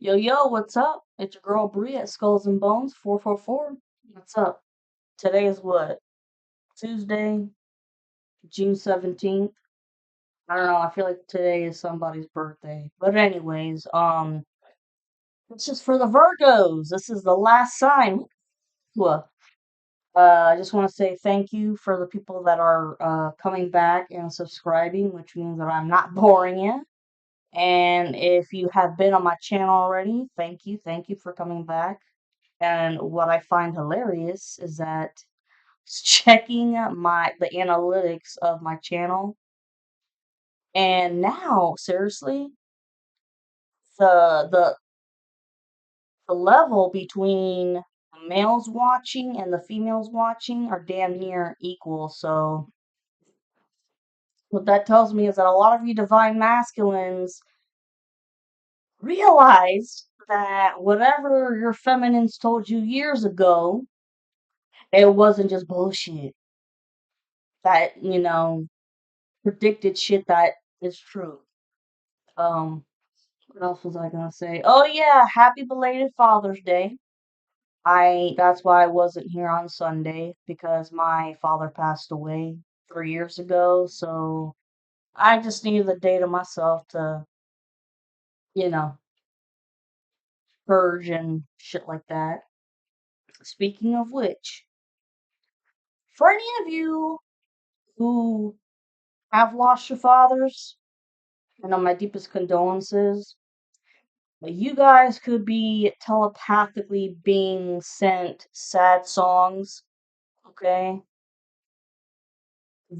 Yo, yo, what's up? It's your girl Bree at Skulls and Bones 444. What's up? Today is what? Tuesday, June 17th. I don't know, I feel like today is somebody's birthday. But anyways, this is for the Virgos. This is the last sign. Well, I just want to say thank you for the people that are coming back and subscribing, which means that I'm not boring you. And if you have been on my channel already, thank you. Thank you for coming back. And what I find hilarious is that checking the analytics of my channel, and now seriously, the the the level between the males watching and the females watching are damn near equal. So what that tells me is that a lot of you divine masculines realized that whatever your feminines told you years ago, it wasn't just bullshit. That, predicted shit that is true. Um, what else was I gonna say? Oh yeah, happy belated Father's Day. That's why I wasn't here on Sunday because my father passed away 3 years ago, so I just needed the day to myself to, you know, purge and shit like that. Speaking of which, for any of you who have lost your fathers, I know my deepest condolences. You guys could be telepathically being sent sad songs, okay?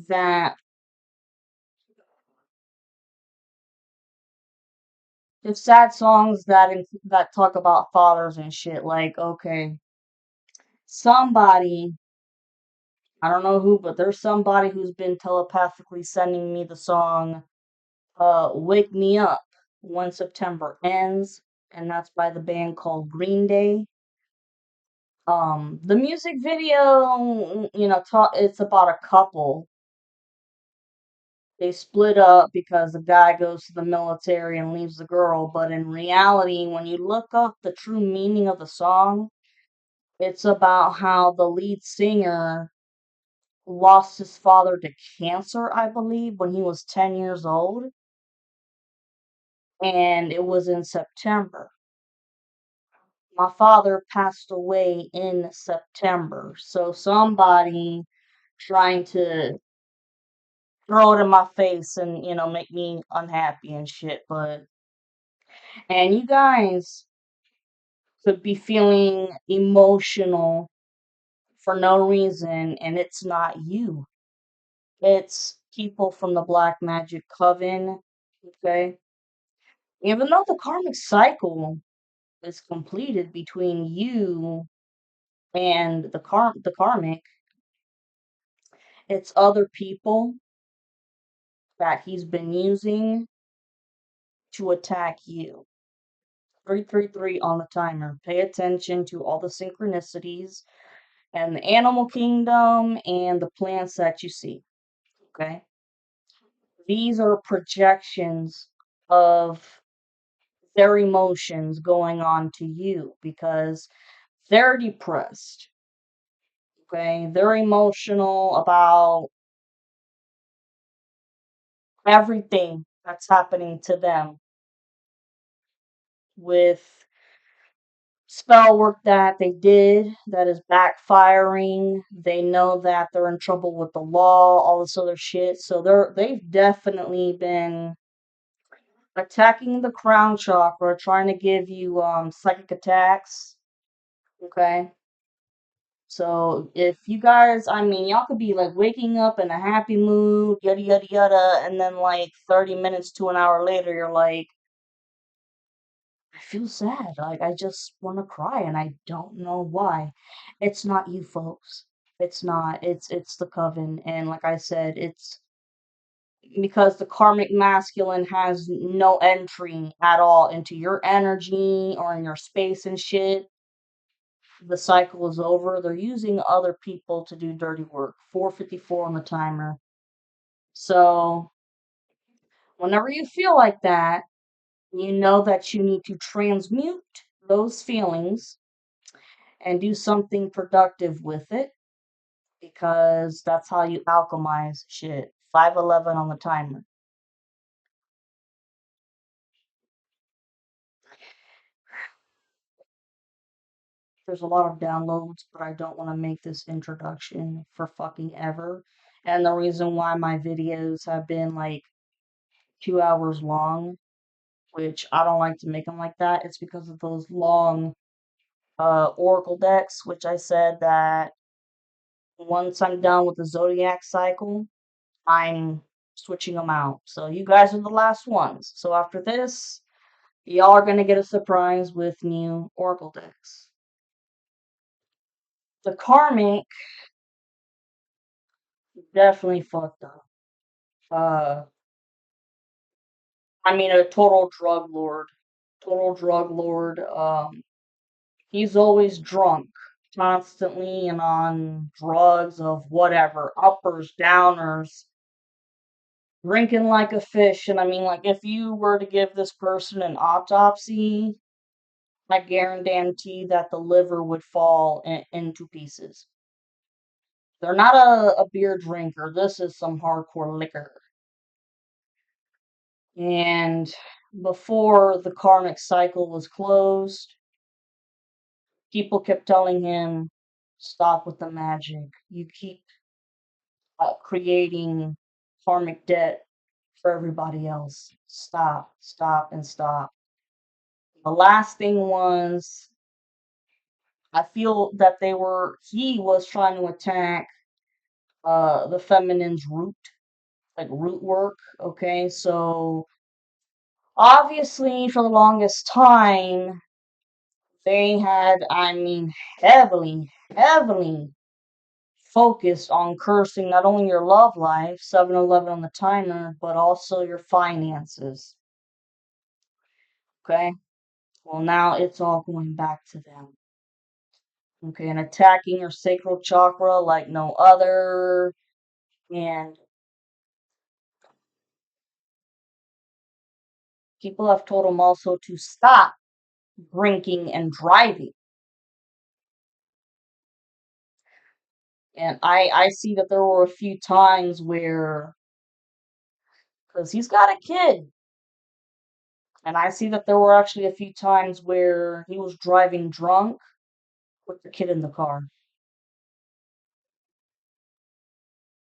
That if sad songs that talk about fathers and shit, like okay, somebody, I don't know who, but there's somebody who's been telepathically sending me the song "Wake Me Up When September Ends," and that's by the band called Green Day. The music video, it's about a couple. They split up because the guy goes to the military and leaves the girl, but in reality, when you look up the true meaning of the song, it's about how the lead singer lost his father to cancer, I believe, when he was 10 years old, and it was in September. My father passed away in September, so somebody trying to throw it in my face and, make me unhappy and shit, and you guys could be feeling emotional for no reason, and it's not you. It's people from the Black Magic Coven, okay? Even though the karmic cycle is completed between you and the karmic, it's other people that he's been using to attack you. 333 on the timer. Pay attention to all the synchronicities and the animal kingdom and the plants that you see. Okay? These are projections of their emotions going on to you because they're depressed. Okay? They're emotional about everything that's happening to them with spell work that they did that is backfiring. They know that they're in trouble with the law, all this other shit. So they've definitely been attacking the crown chakra, trying to give you psychic attacks. Okay. So if you guys, I mean, y'all could be like waking up in a happy mood, yada yada yada, and then like 30 minutes to an hour later, you're like, I feel sad. Like I just want to cry and I don't know why. It's not you folks. It's not. It's the coven, and like I said, it's because the karmic masculine has no entry at all into your energy or in your space and shit. The cycle is over. They're using other people to do dirty work. 454 on the timer. So, whenever you feel like that, You know that you need to transmute those feelings and do something productive with it because that's how you alchemize shit. 511 on the timer. There's a lot of downloads, but I don't want to make this introduction for fucking ever. And the reason why my videos have been like 2 hours long, which I don't like to make them like that, it's because of those long oracle decks, which I said that once I'm done with the zodiac cycle, I'm switching them out. So you guys are the last ones. So after this, y'all are gonna get a surprise with new oracle decks. The Karmic definitely fucked up. Uh, I mean, a total drug lord. Total drug lord. He's always drunk, constantly and on drugs of whatever, uppers, downers, drinking like a fish. And I mean, like, if you were to give this person an autopsy, I guarantee that the liver would fall into pieces. They're not a beer drinker. This is some hardcore liquor. And before the karmic cycle was closed, people kept telling him, stop with the magic. You keep creating karmic debt for everybody else. Stop, stop, and stop. The last thing was, I feel that he was trying to attack the feminine's root, like root work. Okay, so obviously for the longest time, they had, I mean, heavily focused on cursing not only your love life, 711 on the timer, but also your finances. Okay? Well, now it's all going back to them. Okay, and attacking your sacral chakra like no other. And people have told him also to stop drinking and driving. And I see that there were a few times where, because he's got a kid, and I see that there were actually a few times where he was driving drunk with the kid in the car.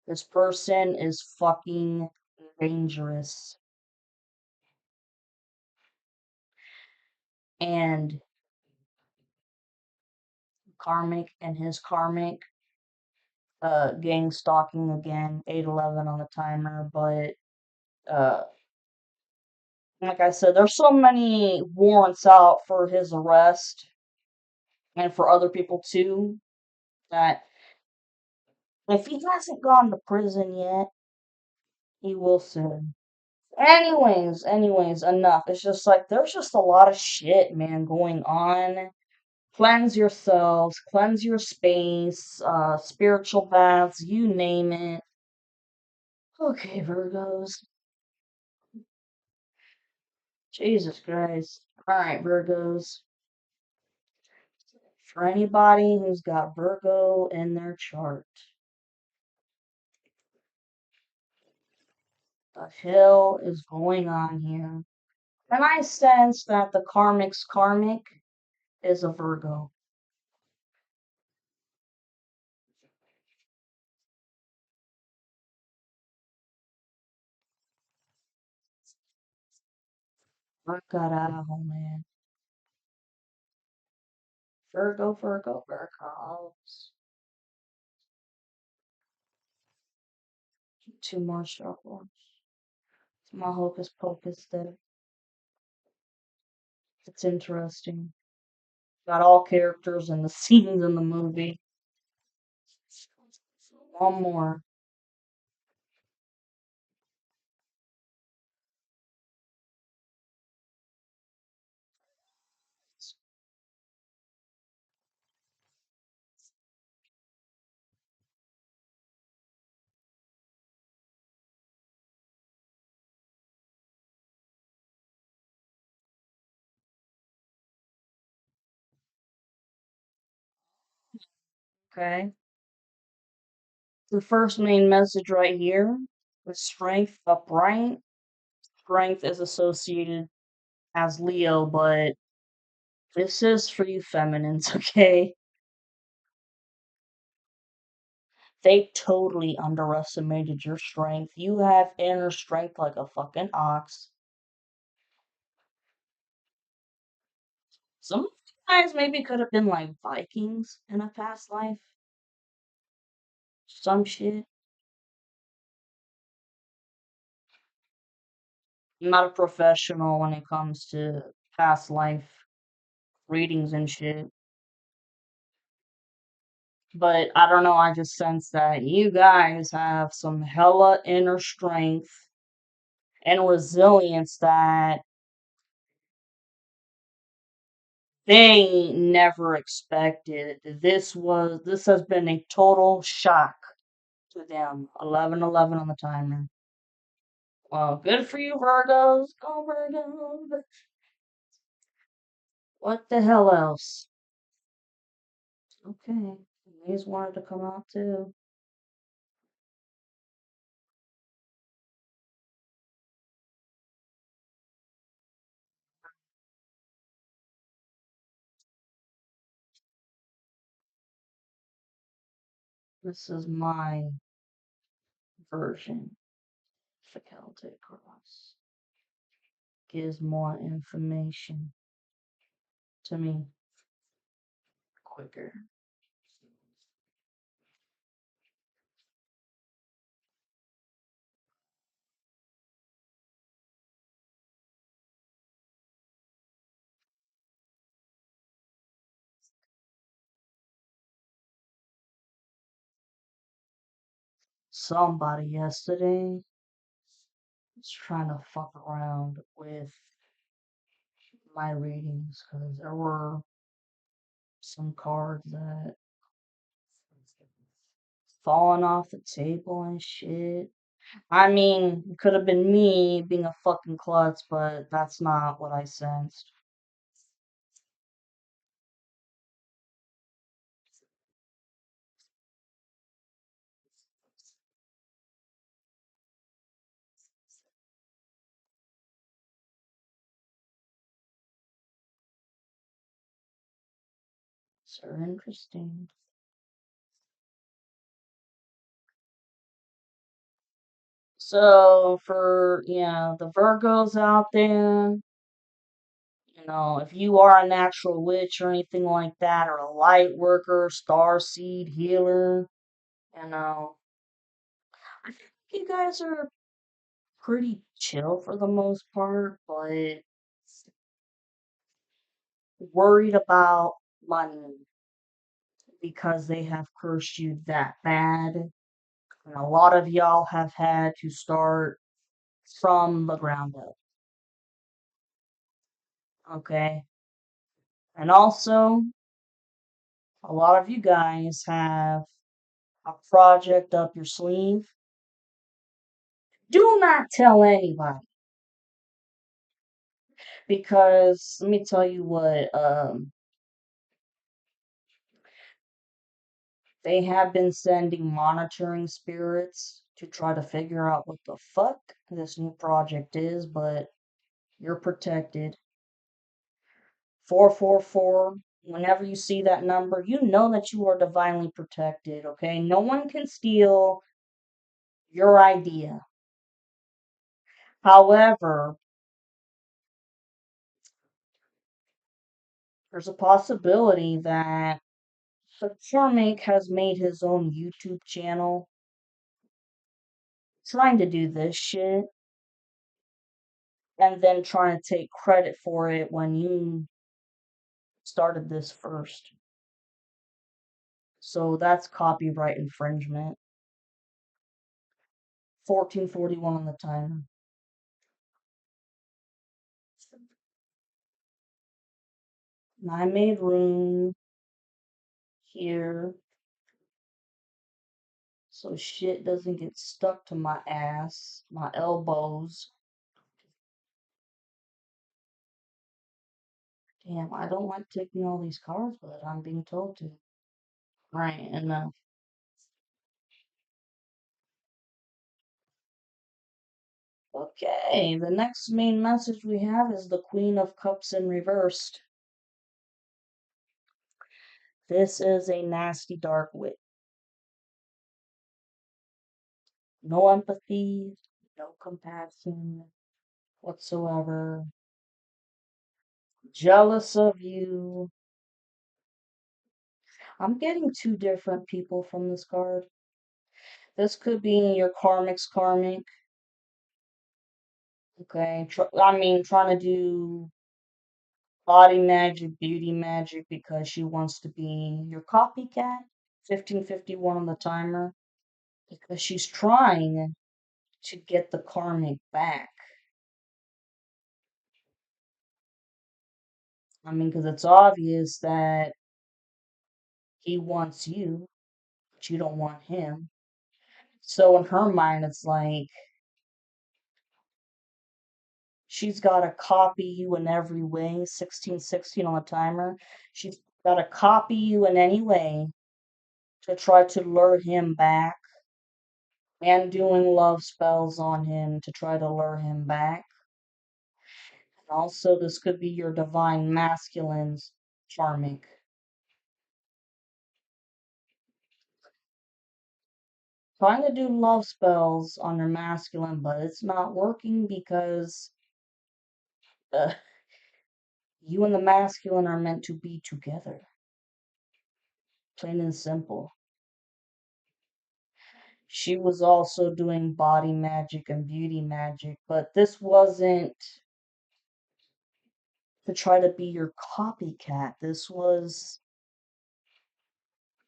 This person is fucking dangerous. And Karmic and his Karmic, gang stalking again, 811 on the timer, but uh, like I said, there's so many warrants out for his arrest and for other people too that if he hasn't gone to prison yet, he will soon. Anyways, enough. It's just like there's just a lot of shit, man, going on. Cleanse yourselves, cleanse your space, spiritual baths, you name it. Okay, Virgos. Jesus Christ. Alright, Virgos. For anybody who's got Virgo in their chart, the hell is going on here? And I sense that the Karmic's Karmic is a Virgo. Carajo, man. Virgos. Two more struggles. My hocus pocus there. It's interesting. Got all characters and the scenes in the movie. One more. Okay. The first main message right here is strength upright. Strength is associated as Leo, but this is for you feminines, okay? They totally underestimated your strength. You have inner strength like a fucking ox. Some of you guys maybe could have been like Vikings in a past life. Some shit. I'm not a professional when it comes to past life readings and shit. But I don't know, I just sense that you guys have some hella inner strength and resilience that they never expected. This has been a total shock to them. 11:11 on the timer. Well, good for you, Virgos. Go Virgos. What the hell else? Okay. These wanted to come out too. This is my version of the Celtic cross. Gives more information to me quicker. Somebody yesterday was trying to fuck around with my readings because there were some cards that falling off the table and shit. I mean, it could have been me being a fucking klutz, but that's not what I sensed. So interesting. So for the Virgos out there, if you are a natural witch or anything like that, or a light worker, star seed healer, you know, I think you guys are pretty chill for the most part, but worried about money because they have cursed you that bad. And a lot of y'all have had to start from the ground up. Okay. And also, a lot of you guys have a project up your sleeve. Do not tell anybody because let me tell you what, they have been sending monitoring spirits to try to figure out what the fuck this new project is, but you're protected. 444, whenever you see that number, you know that you are divinely protected, okay? No one can steal your idea. However, there's a possibility that the Karmic has made his own YouTube channel trying to do this shit and then trying to take credit for it when you started this first. So that's copyright infringement. 1441 on the timer. And I made room here so shit doesn't get stuck to my ass, my elbows. Damn, I don't like taking all these cards, but I'm being told to. Right, and okay, the next main message we have is the Queen of Cups in reversed. This is a nasty dark witch. No empathy, no compassion whatsoever. Jealous of you. I'm getting two different people from this card. This could be your karmic's karmic. Okay, trying to do body magic, beauty magic because she wants to be your copycat. 1551 on the timer. Because she's trying to get the karmic back. Because it's obvious that he wants you, but you don't want him. So in her mind, it's like she's got to copy you in every way. 1616 on the timer. She's got to copy you in any way to try to lure him back and doing love spells on him to try to lure him back. And also, this could be your divine masculine's karmic. Trying to do love spells on your masculine, but it's not working because uh, you and the masculine are meant to be together. Plain and simple. She was also doing body magic and beauty magic, but this wasn't to try to be your copycat. This was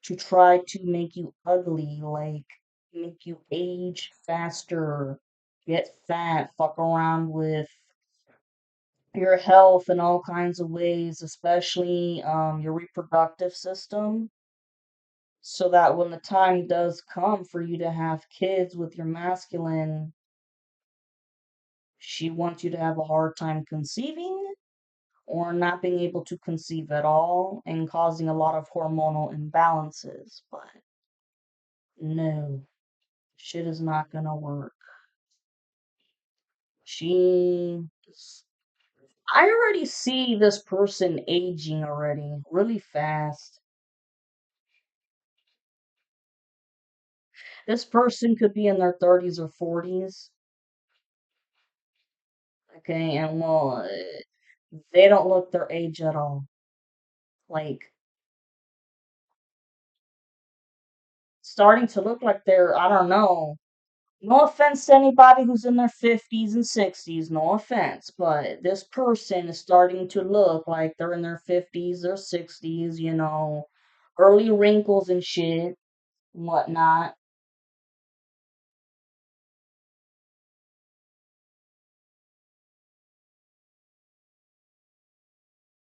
to try to make you ugly, like make you age faster, get fat, fuck around with your health in all kinds of ways, especially your reproductive system, so that when the time does come for you to have kids with your masculine, she wants you to have a hard time conceiving or not being able to conceive at all and causing a lot of hormonal imbalances. But no, shit is not gonna work. She I already see this person aging already really fast. This person could be in their 30s or 40s. Okay, and well, they don't look their age at all. Like, starting to look like they're, I don't know. No offense to anybody who's in their 50s and 60s, no offense, but this person is starting to look like they're in their 50s or 60s, early wrinkles and shit, and whatnot,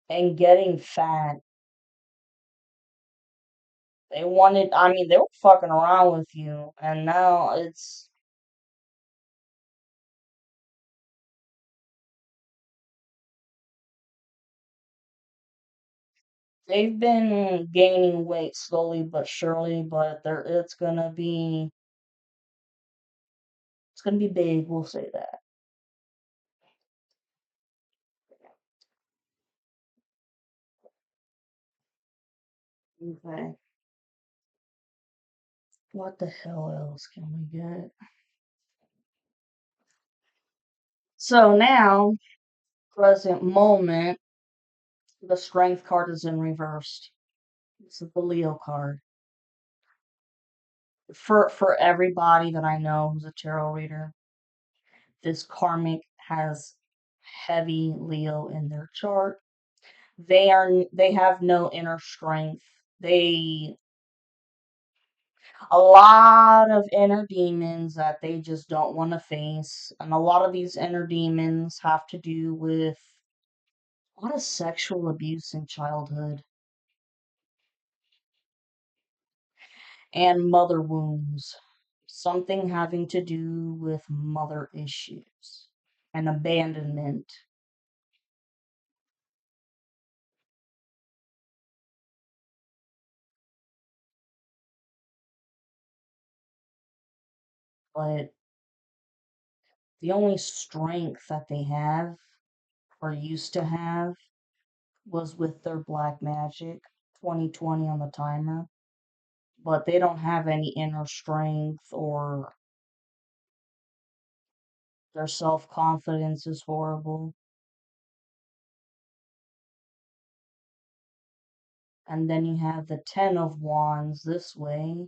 and getting fat. They were fucking around with you, and now they've been gaining weight slowly but surely, but it's gonna be big, we'll say that. Okay. What the hell else can we get? So now, present moment, the strength card is in reversed. This is the Leo card. For everybody that I know who's a tarot reader, this karmic has heavy Leo in their chart. They have no inner strength. They a lot of inner demons that they just don't want to face. And a lot of these inner demons have to do with a lot of sexual abuse in childhood and mother wounds. Something having to do with mother issues and abandonment. but the only strength that they have or used to have was with their black magic, 2020 on the timer. But they don't have any inner strength, or their self confidence is horrible. And then you have the Ten of Wands this way.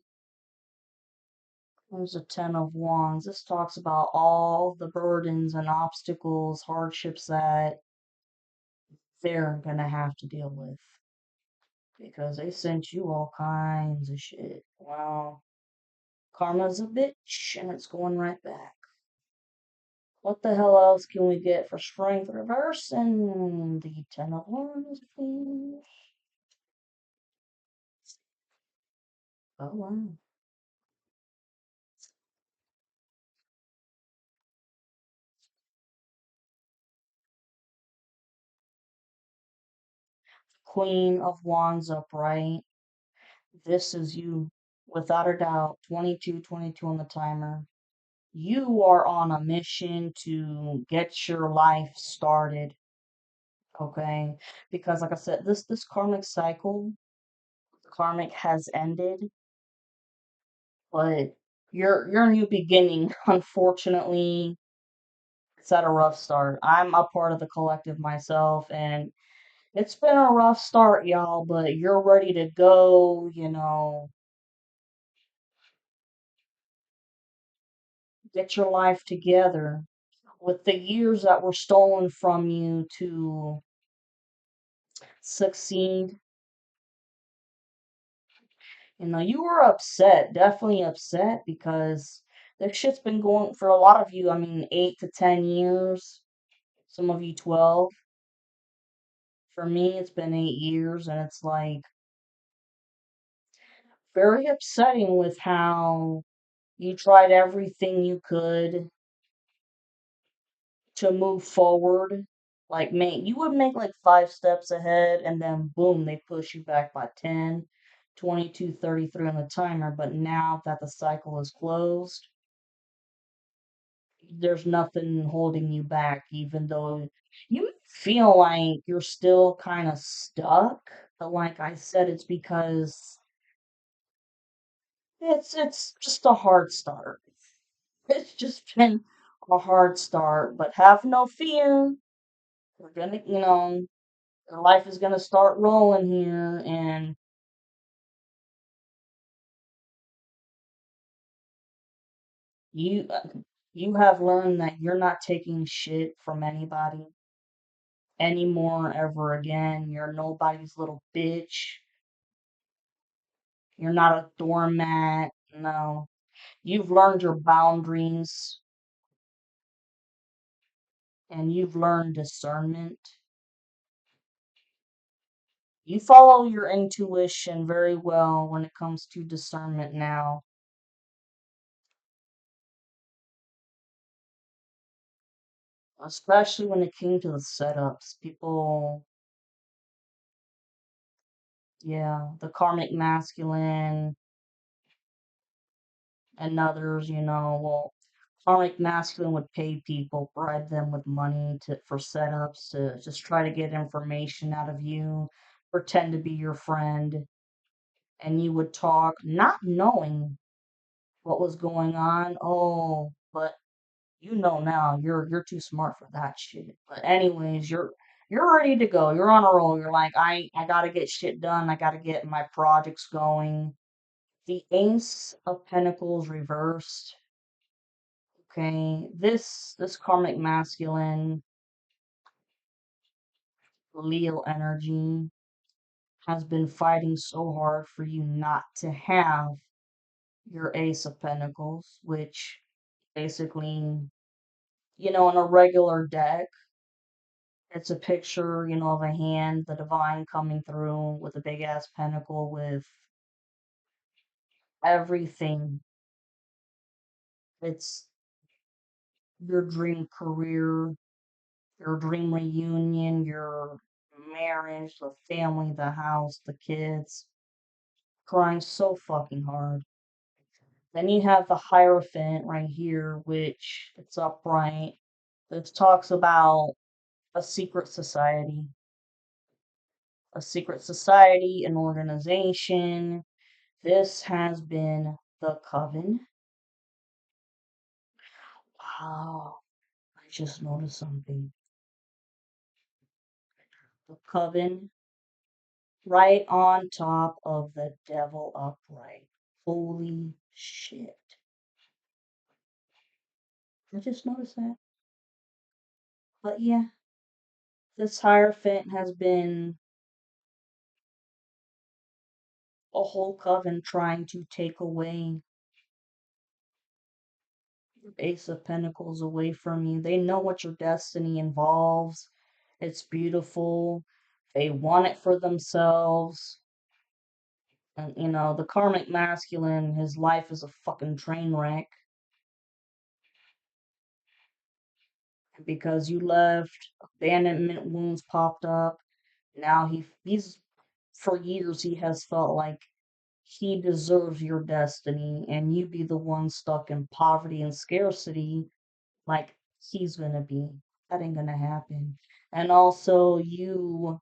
There's a Ten of Wands. This talks about all the burdens and obstacles, hardships that they're gonna have to deal with. Because they sent you all kinds of shit. Well, karma's a bitch, and it's going right back. What the hell else can we get for strength reverse? And the Ten of Wands, please. Oh, wow. Queen of Wands upright. This is you, without a doubt. 22, 22 on the timer. You are on a mission to get your life started, okay? Because like I said, this karmic cycle, karmic has ended, but your new beginning, unfortunately, it's at a rough start. I'm a part of the collective myself, and it's been a rough start, y'all, but you're ready to go, get your life together. With the years that were stolen from you to succeed, you were upset, definitely upset, because this shit's been going for a lot of you, I mean, 8 to 10 years, some of you 12. For me, it's been 8 years, and it's like very upsetting with how you tried everything you could to move forward. Like, you would make like 5 steps ahead, and then boom, they push you back by 10, 22, 33 on the timer. But now that the cycle is closed, there's nothing holding you back, even though you feel like you're still kind of stuck. But like I said, it's because it's just a hard start. It's just been a hard start, but have no fear. We're gonna, your life is gonna start rolling here, and you you have learned that you're not taking shit from anybody anymore ever again. You're nobody's little bitch. You're not a doormat. No. You've learned your boundaries, and you've learned discernment. You follow your intuition very well when it comes to discernment now, especially when it came to the setups. People, yeah, the karmic masculine and others, well, karmic masculine would pay people, bribe them with money for setups to just try to get information out of you, pretend to be your friend, and you would talk, not knowing what was going on. Oh, but now you're too smart for that shit. But anyways, you're ready to go. You're on a roll. You're like, I gotta get shit done. I gotta get my projects going. The Ace of Pentacles reversed. Okay, this karmic masculine Leo energy has been fighting so hard for you not to have your Ace of Pentacles, which basically, in a regular deck, it's a picture, of a hand, the divine coming through with a big ass pentacle with everything. It's your dream career, your dream reunion, your marriage, the family, the house, the kids. Crying so fucking hard. Then you have the Hierophant right here, which it's upright. This talks about a secret society. A secret society, an organization. This has been the coven. Wow, I just noticed something. The coven right on top of the devil upright. Holy shit. I just noticed that. But yeah, this Hierophant has been a whole coven trying to take away the Ace of Pentacles away from you. They know what your destiny involves. It's beautiful. They want it for themselves. And, the karmic masculine, his life is a fucking train wreck because you left, abandonment wounds popped up. Now he's for years he has felt like he deserves your destiny and you be the one stuck in poverty and scarcity like he's gonna be. That ain't gonna happen. And also you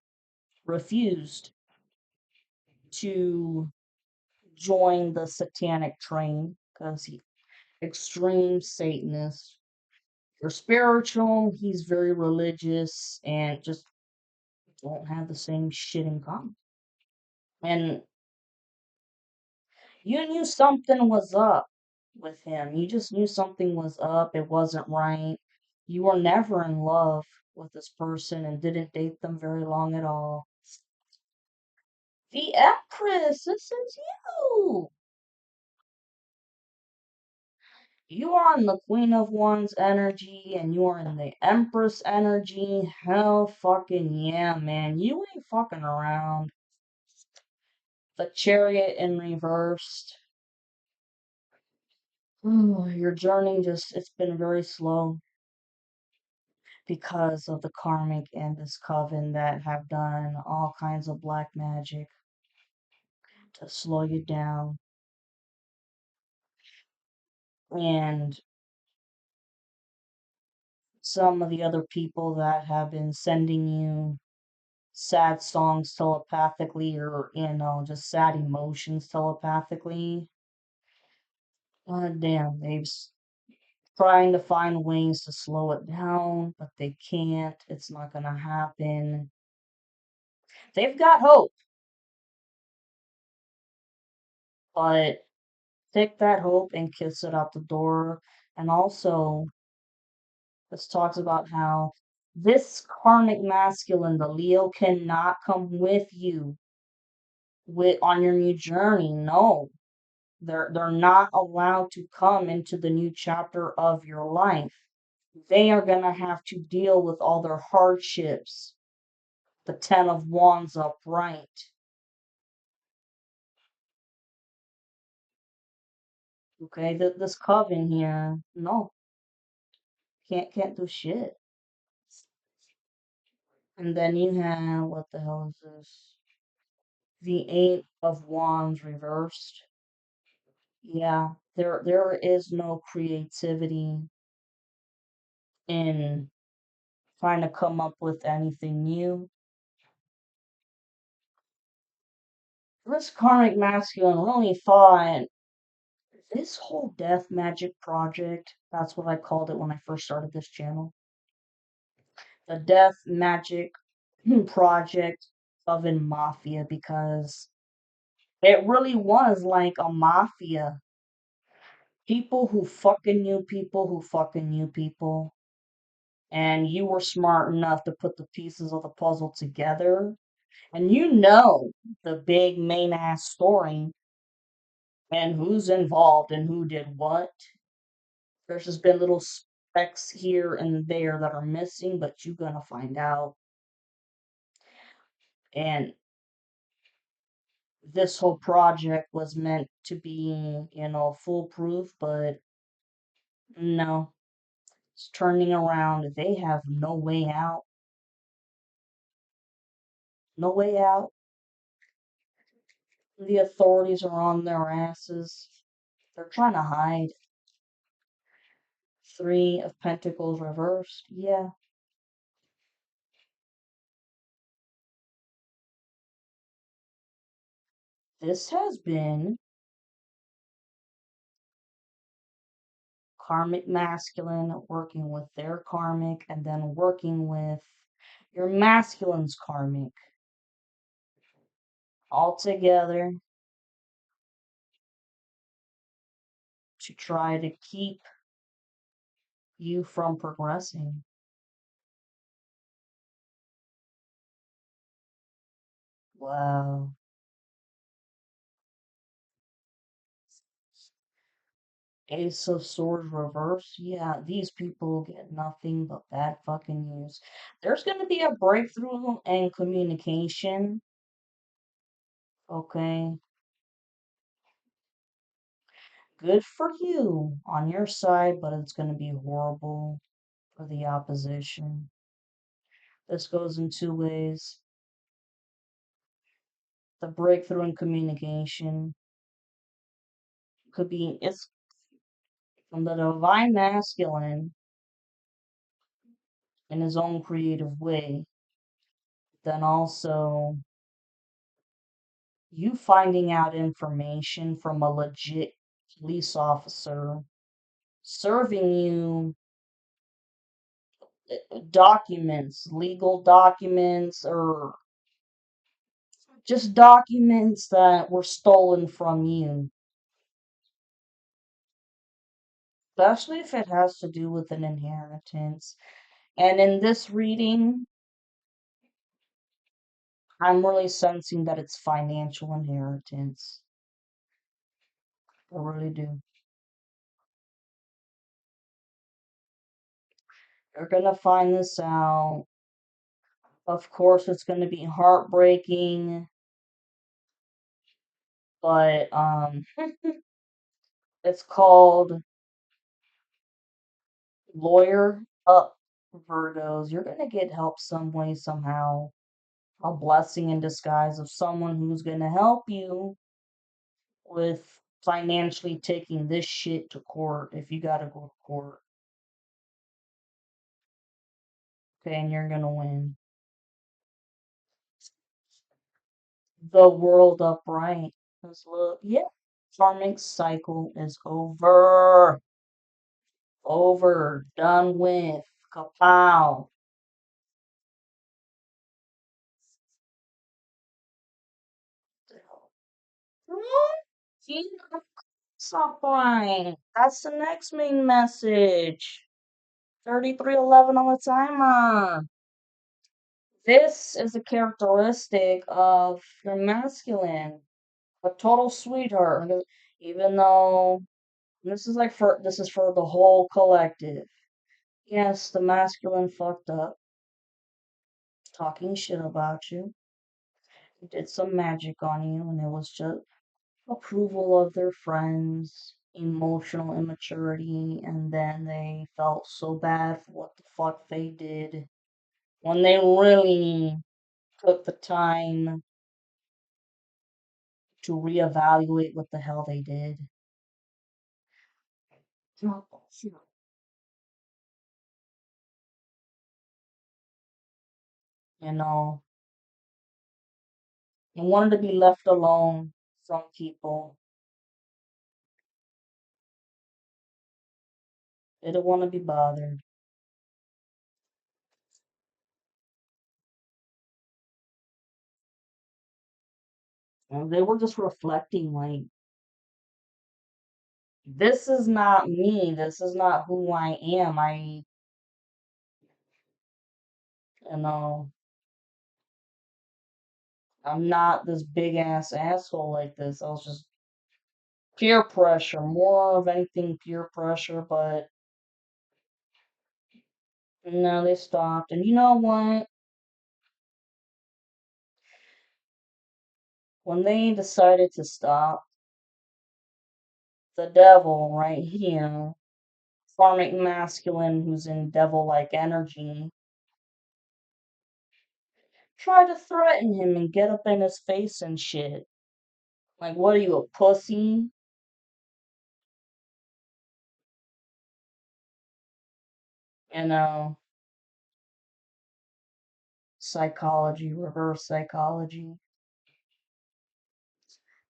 refused to join the satanic train because he extreme Satanist. You're spiritual, he's very religious, and just don't have the same shit in common. And you knew something was up with him. You just knew something was up. It wasn't right. You were never in love with this person and didn't date them very long at all. The Empress, this is you. You are in the Queen of Wands energy and you are in the Empress energy. Hell fucking yeah, man. You ain't fucking around. The Chariot in reversed. Your journey it's been very slow because of the Karmic and this coven that have done all kinds of black magic to slow you down. And some of the other people that have been sending you sad songs telepathically or, just sad emotions telepathically. God damn, trying to find ways to slow it down, but they can't. It's not gonna happen. They've got hope, but take that hope and kiss it out the door. And also, this talks about how this karmic masculine, the Leo, cannot come with you on your new journey. No, they're not allowed to come into the new chapter of your life. They are gonna have to deal with all their hardships. The Ten of Wands upright. Okay, this coven here, no, can't do shit. And then you have what the hell is this? The Eight of Wands reversed. Yeah, there is no creativity in trying to come up with anything new. This karmic masculine really thought this whole death magic project, that's what I called it when I first started this channel. The death magic project of an mafia because it really was like a mafia. People who fucking knew people who fucking knew people. And you were smart enough to put the pieces of the puzzle together. And you know the big main ass story and who's involved and who did what. There's just been little specks here and there that are missing, but you're gonna find out. And this whole project was meant to be, foolproof, but no, it's turning around. They have no way out. No way out. The authorities are on their asses. They're trying to hide. Three of Pentacles reversed. Yeah. This has been karmic masculine working with their karmic and then working with your masculine's karmic all together to try to keep you from progressing. Wow. Ace of Swords reverse. Yeah, these people get nothing but bad fucking news. There's going to be a breakthrough in communication. Okay. Good for you on your side, but it's going to be horrible for the opposition. This goes in two ways. The breakthrough in communication could be it's from the divine masculine in his own creative way, then also you finding out information from a legit police officer serving you documents, legal documents, or just documents that were stolen from you. Especially if it has to do with an inheritance. And in this reading, I'm really sensing that it's financial inheritance. I really do. You're gonna find this out. Of course, it's gonna be heartbreaking, but it's called Lawyer Up, Virgos. You're gonna get help some way, somehow. A blessing in disguise of someone who's gonna help you with financially taking this shit to court if you gotta go to court. Okay, and you're gonna win. The world upright. Let's look. Yeah. Karmic cycle is over. Over. Done with. Kapow. Stop crying. That's the next main message. 3311 on the timer. This is a characteristic of your masculine. A total sweetheart. Even though this is for the whole collective. Yes, the masculine fucked up, talking shit about you. He did some magic on you, and it was just approval of their friends, emotional immaturity, and then they felt so bad for what the fuck they did when they really took the time to reevaluate what the hell they did. You know, I wanted to be left alone from people. They don't want to be bothered. And they were just reflecting, like, this is not me. This is not who I am. You know, I'm not this big ass asshole like this. I was just peer pressure, more of anything peer pressure, but no, they stopped. And you know what? When they decided to stop, the devil right here, karmic masculine who's in devil like energy, tried to threaten him and get up in his face and shit. Like, what are you, a pussy? You know, psychology, reverse psychology.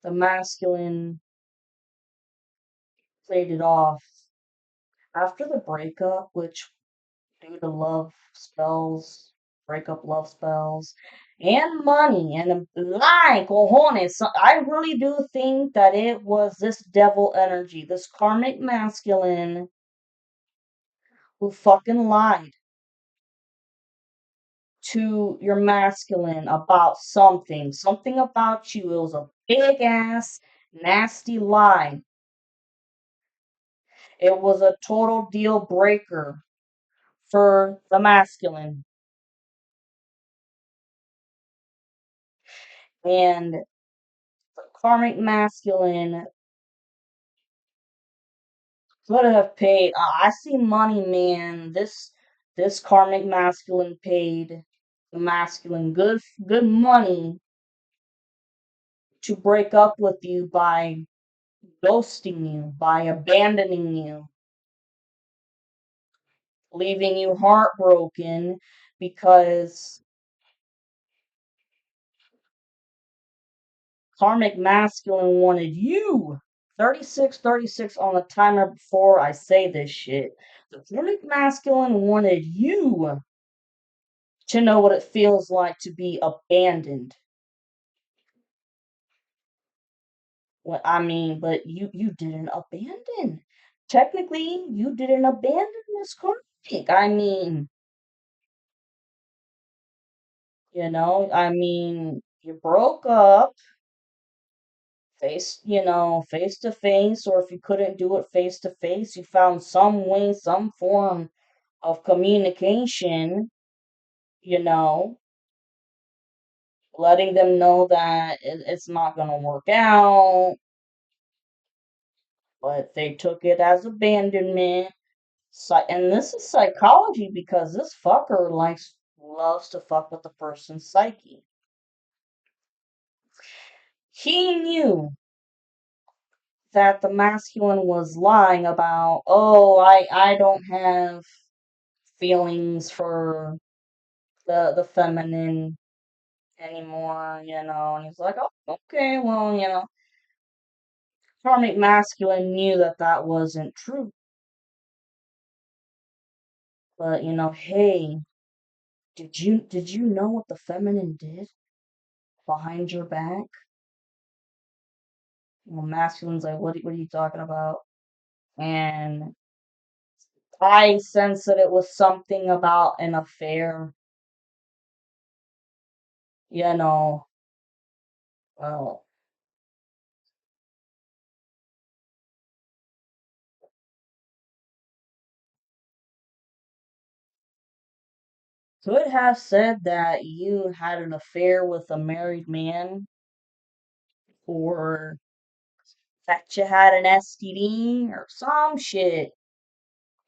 The masculine played it off after the breakup, which due to love spells, breakup love spells, and money and lie, cojones. So I really do think that it was this devil energy, this karmic masculine who fucking lied to your masculine about something about you. It was a big ass, nasty lie. It was a total deal breaker for the masculine. And the karmic masculine could have paid. I see money, man. This karmic masculine paid the masculine good money to break up with you by ghosting you, by abandoning you, leaving you heartbroken because karmic masculine wanted you. 36, 36 on the timer before I say this shit. The karmic masculine wanted you to know what it feels like to be abandoned. Well, I mean, but you didn't abandon. Technically, you didn't abandon this karmic. I mean, I mean, you broke up face to face, or if you couldn't do it face to face, you found some way, some form of communication, you know, letting them know that it's not gonna work out, but they took it as abandonment. And this is psychology because this fucker loves to fuck with the person's psyche. He knew that the masculine was lying about, oh, I don't have feelings for the feminine anymore, and he's like, oh, okay, well, karmic masculine knew that that wasn't true, but hey, did you know what the feminine did behind your back? Well, masculine's like, what are you talking about? And I sense that it was something about an affair, you know. Well, could have said that you had an affair with a married man, or that you had an STD, or some shit.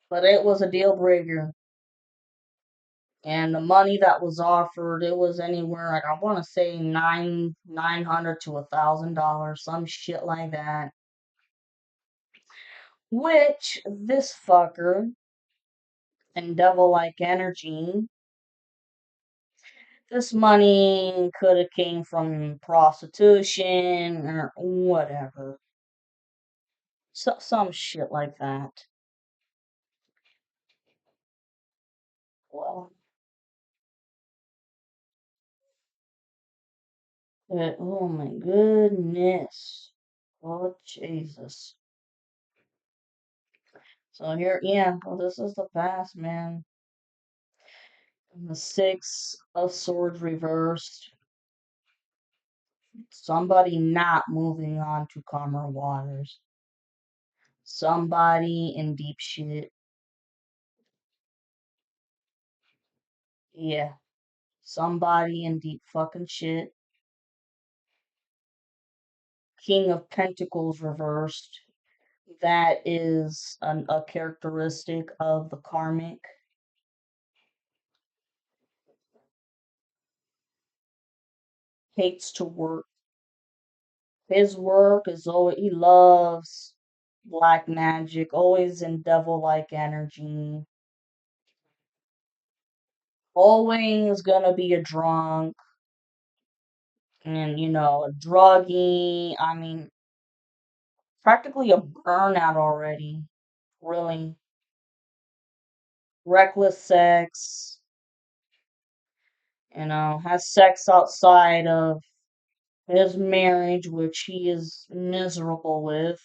But it was a deal breaker. And the money that was offered, it was anywhere, like, I want to say nine hundred to $1,000, some shit like that. Which this fucker and devil-like energy, this money could have came from prostitution or whatever. Some shit like that. Well, oh my goodness. Oh Jesus. So here, yeah, well, this is the past, man. And the Six of Swords reversed. Somebody not moving on to calmer waters. Somebody in deep shit. Yeah. Somebody in deep fucking shit. King of Pentacles reversed. That is a characteristic of the karmic. Hates to work. His work is always, he loves black magic, always in devil like energy. Always gonna be a drunk and, a druggie. I mean, practically a burnout already. Really. Reckless sex, has sex outside of his marriage, which he is miserable with.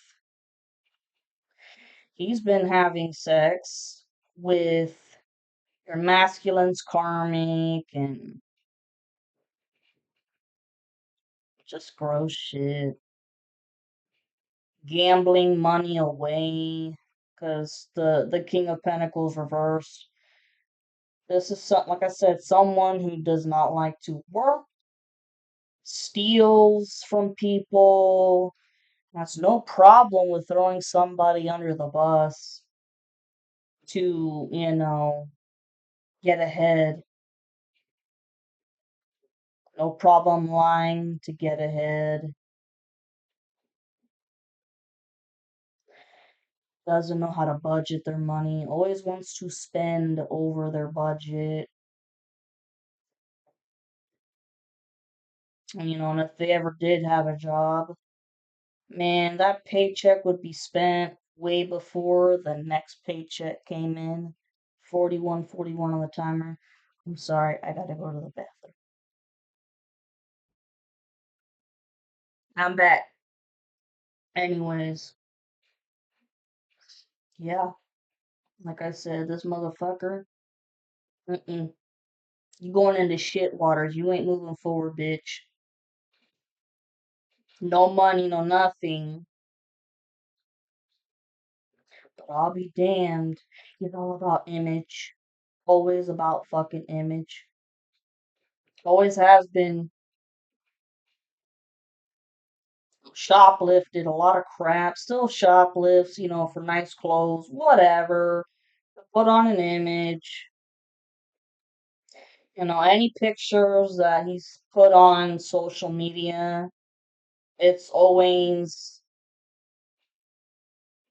He's been having sex with your masculine's karmic and just gross shit. Gambling money away because the King of Pentacles reversed. This is like I said, someone who does not like to work, steals from people, has no problem with throwing somebody under the bus to, get ahead. No problem lying to get ahead. Doesn't know how to budget their money. Always wants to spend over their budget. And if they ever did have a job, man, that paycheck would be spent way before the next paycheck came in. 41:41 on the timer. I'm sorry, I gotta go to the bathroom. I'm back. Anyways, yeah, like I said, this motherfucker, mm-mm. You going into shit waters. You ain't moving forward, bitch. No money, no nothing. But I'll be damned. It's all about image. Always about fucking image. Always has been. Shoplifted a lot of crap. Still shoplifts, for nice clothes, whatever. Put on an image. Any pictures that he's put on social media, it's always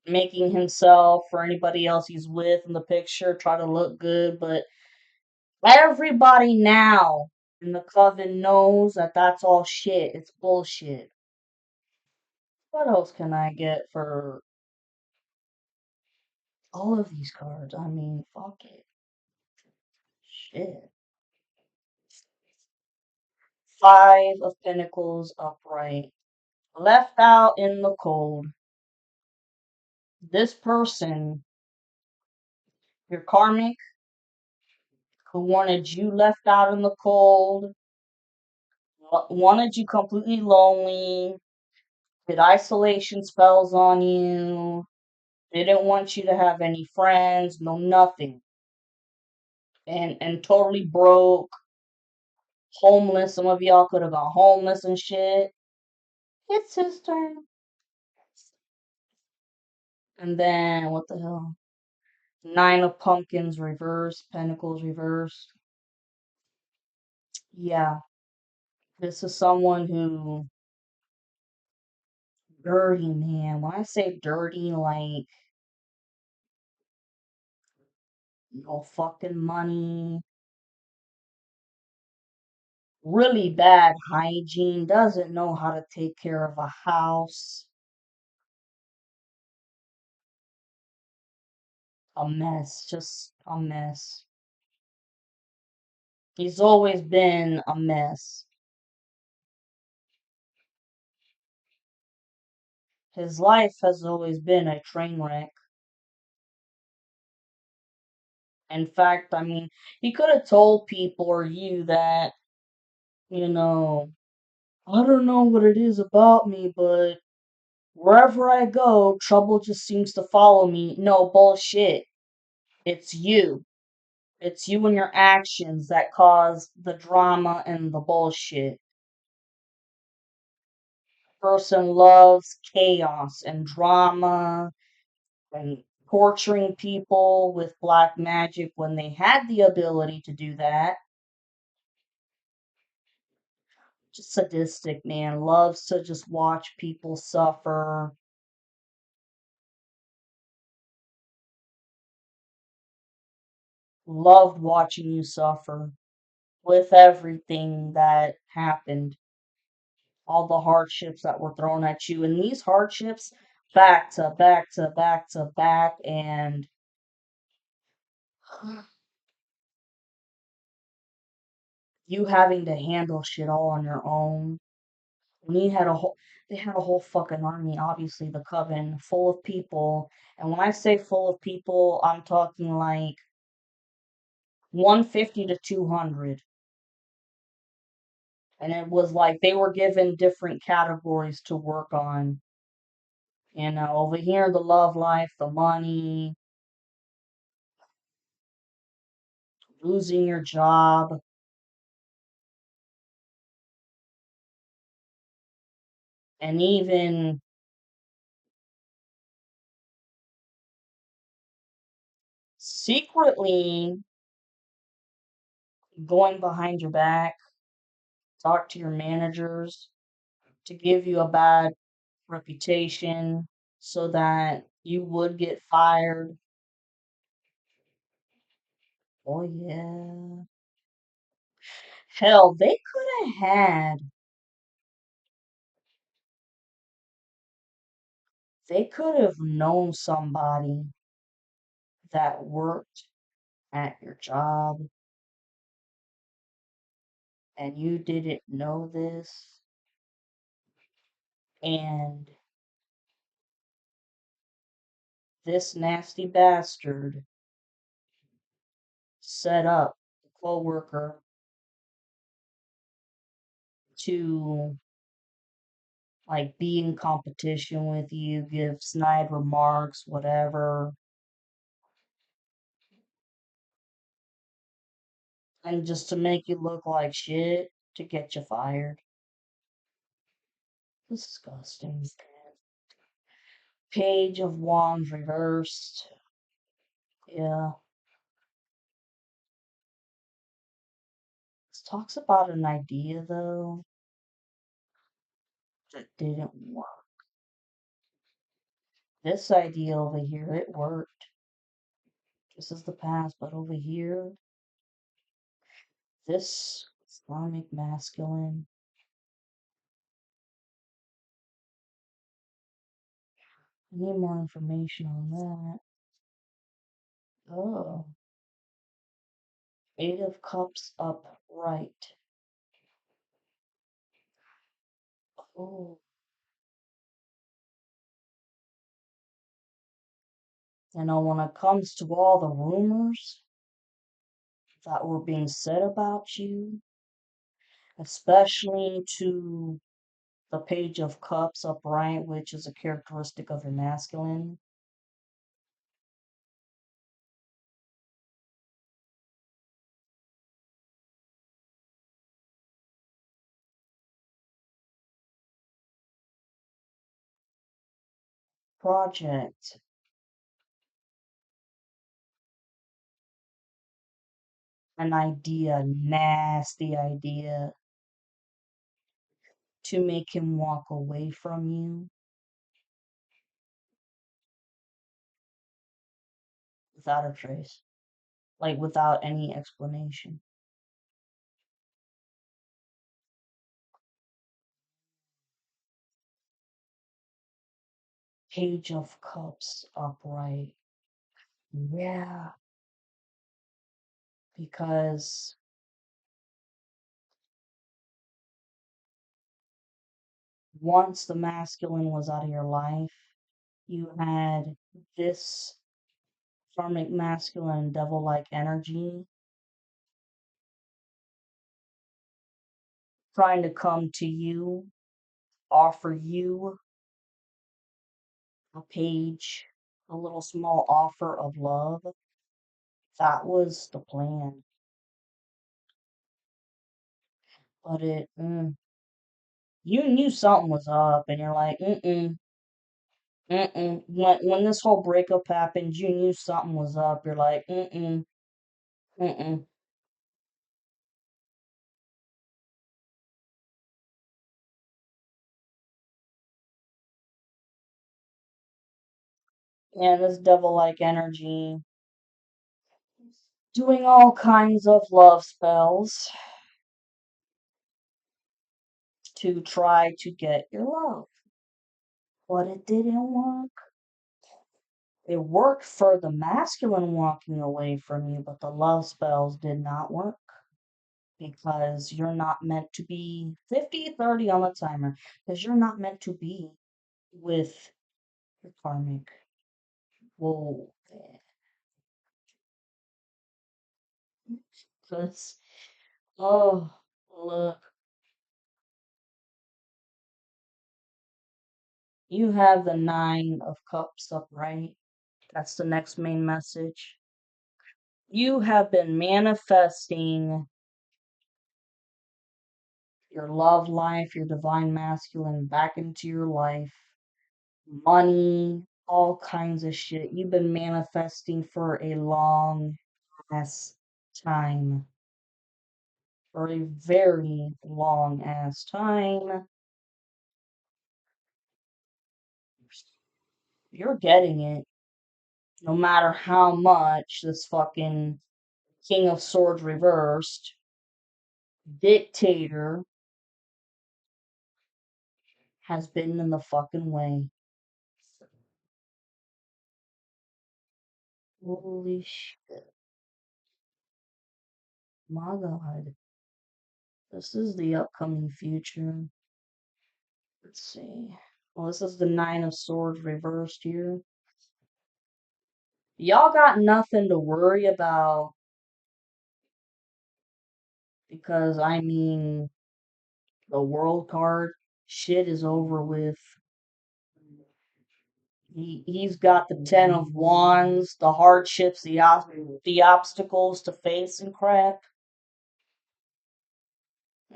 making himself or anybody else he's with in the picture try to look good, but everybody now in the coven knows that that's all shit. It's bullshit. What else can I get for all of these cards? I mean, fuck it. Shit. Five of Pentacles upright. Left out in the cold. This person, your karmic, who wanted you left out in the cold, wanted you completely lonely, did isolation spells on you, didn't want you to have any friends, no nothing. And totally broke, homeless. Some of y'all could have gone homeless and shit. It's his turn. And then what the hell? Nine of Pumpkins reversed, Pentacles reversed. Yeah, this is someone who dirty, man. When I say dirty, like no fucking money, really bad hygiene, doesn't know how to take care of a house. A mess, just a mess. He's always been a mess. His life has always been a train wreck. In fact, I mean, he could have told people or you that, you know, I don't know what it is about me, but wherever I go, trouble just seems to follow me. No, bullshit. It's you. It's you and your actions that cause the drama and the bullshit. Person loves chaos and drama and torturing people with black magic when they had the ability to do that. Just sadistic, man. Loves to just watch people suffer. Loved watching you suffer with everything that happened, all the hardships that were thrown at you, and these hardships back to back to back to back, and you having to handle shit all on your own. We had a whole they had a whole fucking army, obviously the coven, full of people. And when I say full of people, I'm talking like 150 to 200. And it was like they were given different categories to work on. You know, over here, the love life, the money, losing your job, and even secretly going behind your back, talk to your managers to give you a bad reputation so that you would get fired. Oh, yeah. Hell, they could have known somebody that worked at your job and you didn't know this, and this nasty bastard set up the coworker to like be in competition with you, give snide remarks, whatever, and just to make you look like shit to get you fired. Disgusting. Page of Wands reversed. Yeah. This talks about an idea though that didn't work. This idea over here, it worked. This is the past, but over here, this Karmic masculine. I need more information on that. Oh. Eight of Cups upright. Oh. You know, when it comes to all the rumors that were being said about you, especially to the Page of Cups upright, which is a characteristic of your masculine. Project, an idea, nasty idea to make him walk away from you without a trace, like without any explanation. Page of Cups upright. Yeah, because once the masculine was out of your life, you had this karmic masculine devil like energy trying to come to you, offer you a page, a little small offer of love. That was the plan. But you knew something was up, and you're like, mm-mm. When this whole breakup happened, you knew something was up. You're like, mm-mm. And this devil-like energy doing all kinds of love spells to try to get your love. But it didn't work. It worked for the masculine walking away from you, but the love spells did not work because you're not meant to be 50-30 on the timer because you're not meant to be with your karmic. Whoa. Because, oh, look, you have the Nine of Cups upright. That's the next main message. You have been manifesting your love life, your divine masculine back into your life, money, all kinds of shit. You've been manifesting for a long ass time. For a very long ass time. You're getting it. No matter how much this fucking King of Swords reversed dictator has been in the fucking way. Holy shit. My God. This is the upcoming future. Let's see. Well, this is the Nine of Swords reversed here. Y'all got nothing to worry about because, I mean, the World card, shit is over with. He's got the Ten of Wands, the hardships, the obstacles to face and crap.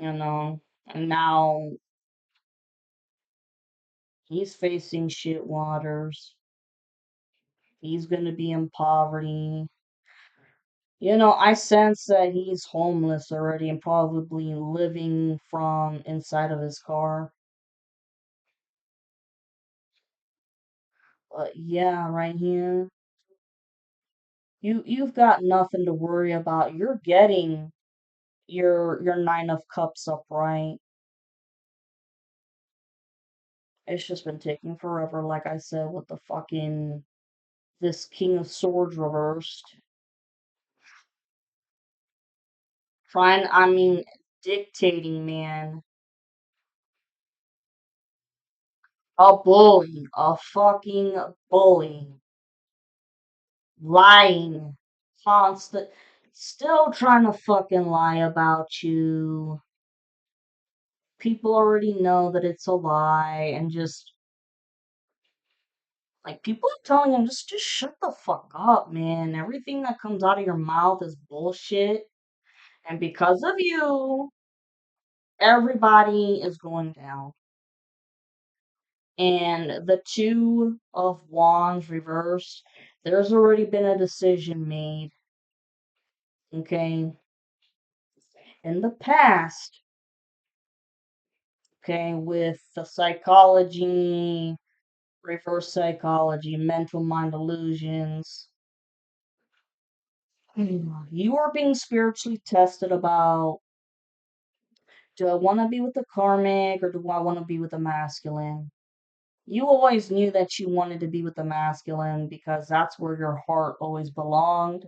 You know, and now he's facing shit waters. He's gonna be in poverty. You know, I sense that he's homeless already and probably living from inside of his car. But yeah, right here, you've got nothing to worry about. You're getting your Nine of Cups upright. It's just been taking forever, like I said, with the fucking this King of Swords reversed. Trying, I mean, dictating, man. A bully. A fucking bully. Lying. Constant. Still trying to fucking lie about you. People already know that it's a lie and just like people are telling him just shut the fuck up, man. Everything that comes out of your mouth is bullshit. And because of you, everybody is going down. And the Two of Wands reversed, there's already been a decision made. Okay. In the past, okay, with the psychology, reverse psychology, mental mind illusions. You are being spiritually tested about, do I want to be with the karmic or do I want to be with the masculine? You always knew that you wanted to be with the masculine because that's where your heart always belonged.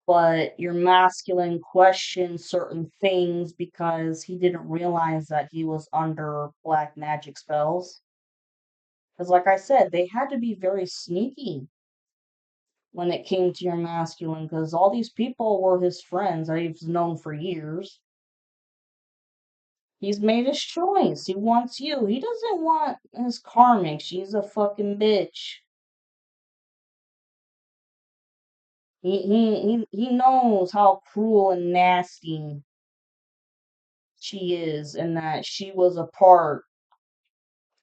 But your masculine questioned certain things because he didn't realize that he was under black magic spells. Because, like I said, they had to be very sneaky when it came to your masculine, because all these people were his friends that he's known for years. He's made his choice. He wants you. He doesn't want his karmic. She's a fucking bitch. He knows how cruel and nasty she is, and that she was a part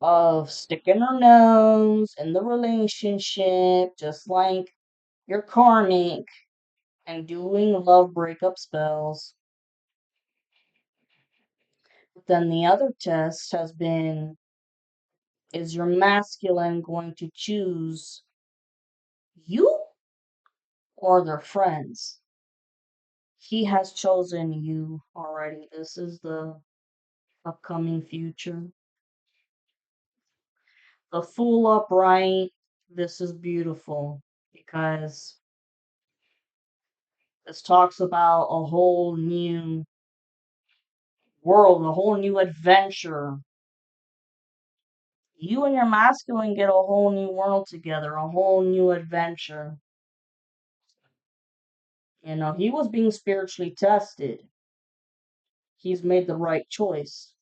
of sticking her nose in the relationship, just like your karmic, and doing love breakup spells. But then the other test has been, is your masculine going to choose you or their friends? He has chosen you already. This is the upcoming future. The Fool upright. This is beautiful because this talks about a whole new world, a whole new adventure. You and your masculine get a whole new world together, a whole new adventure. You know, he was being spiritually tested. He's made the right choice.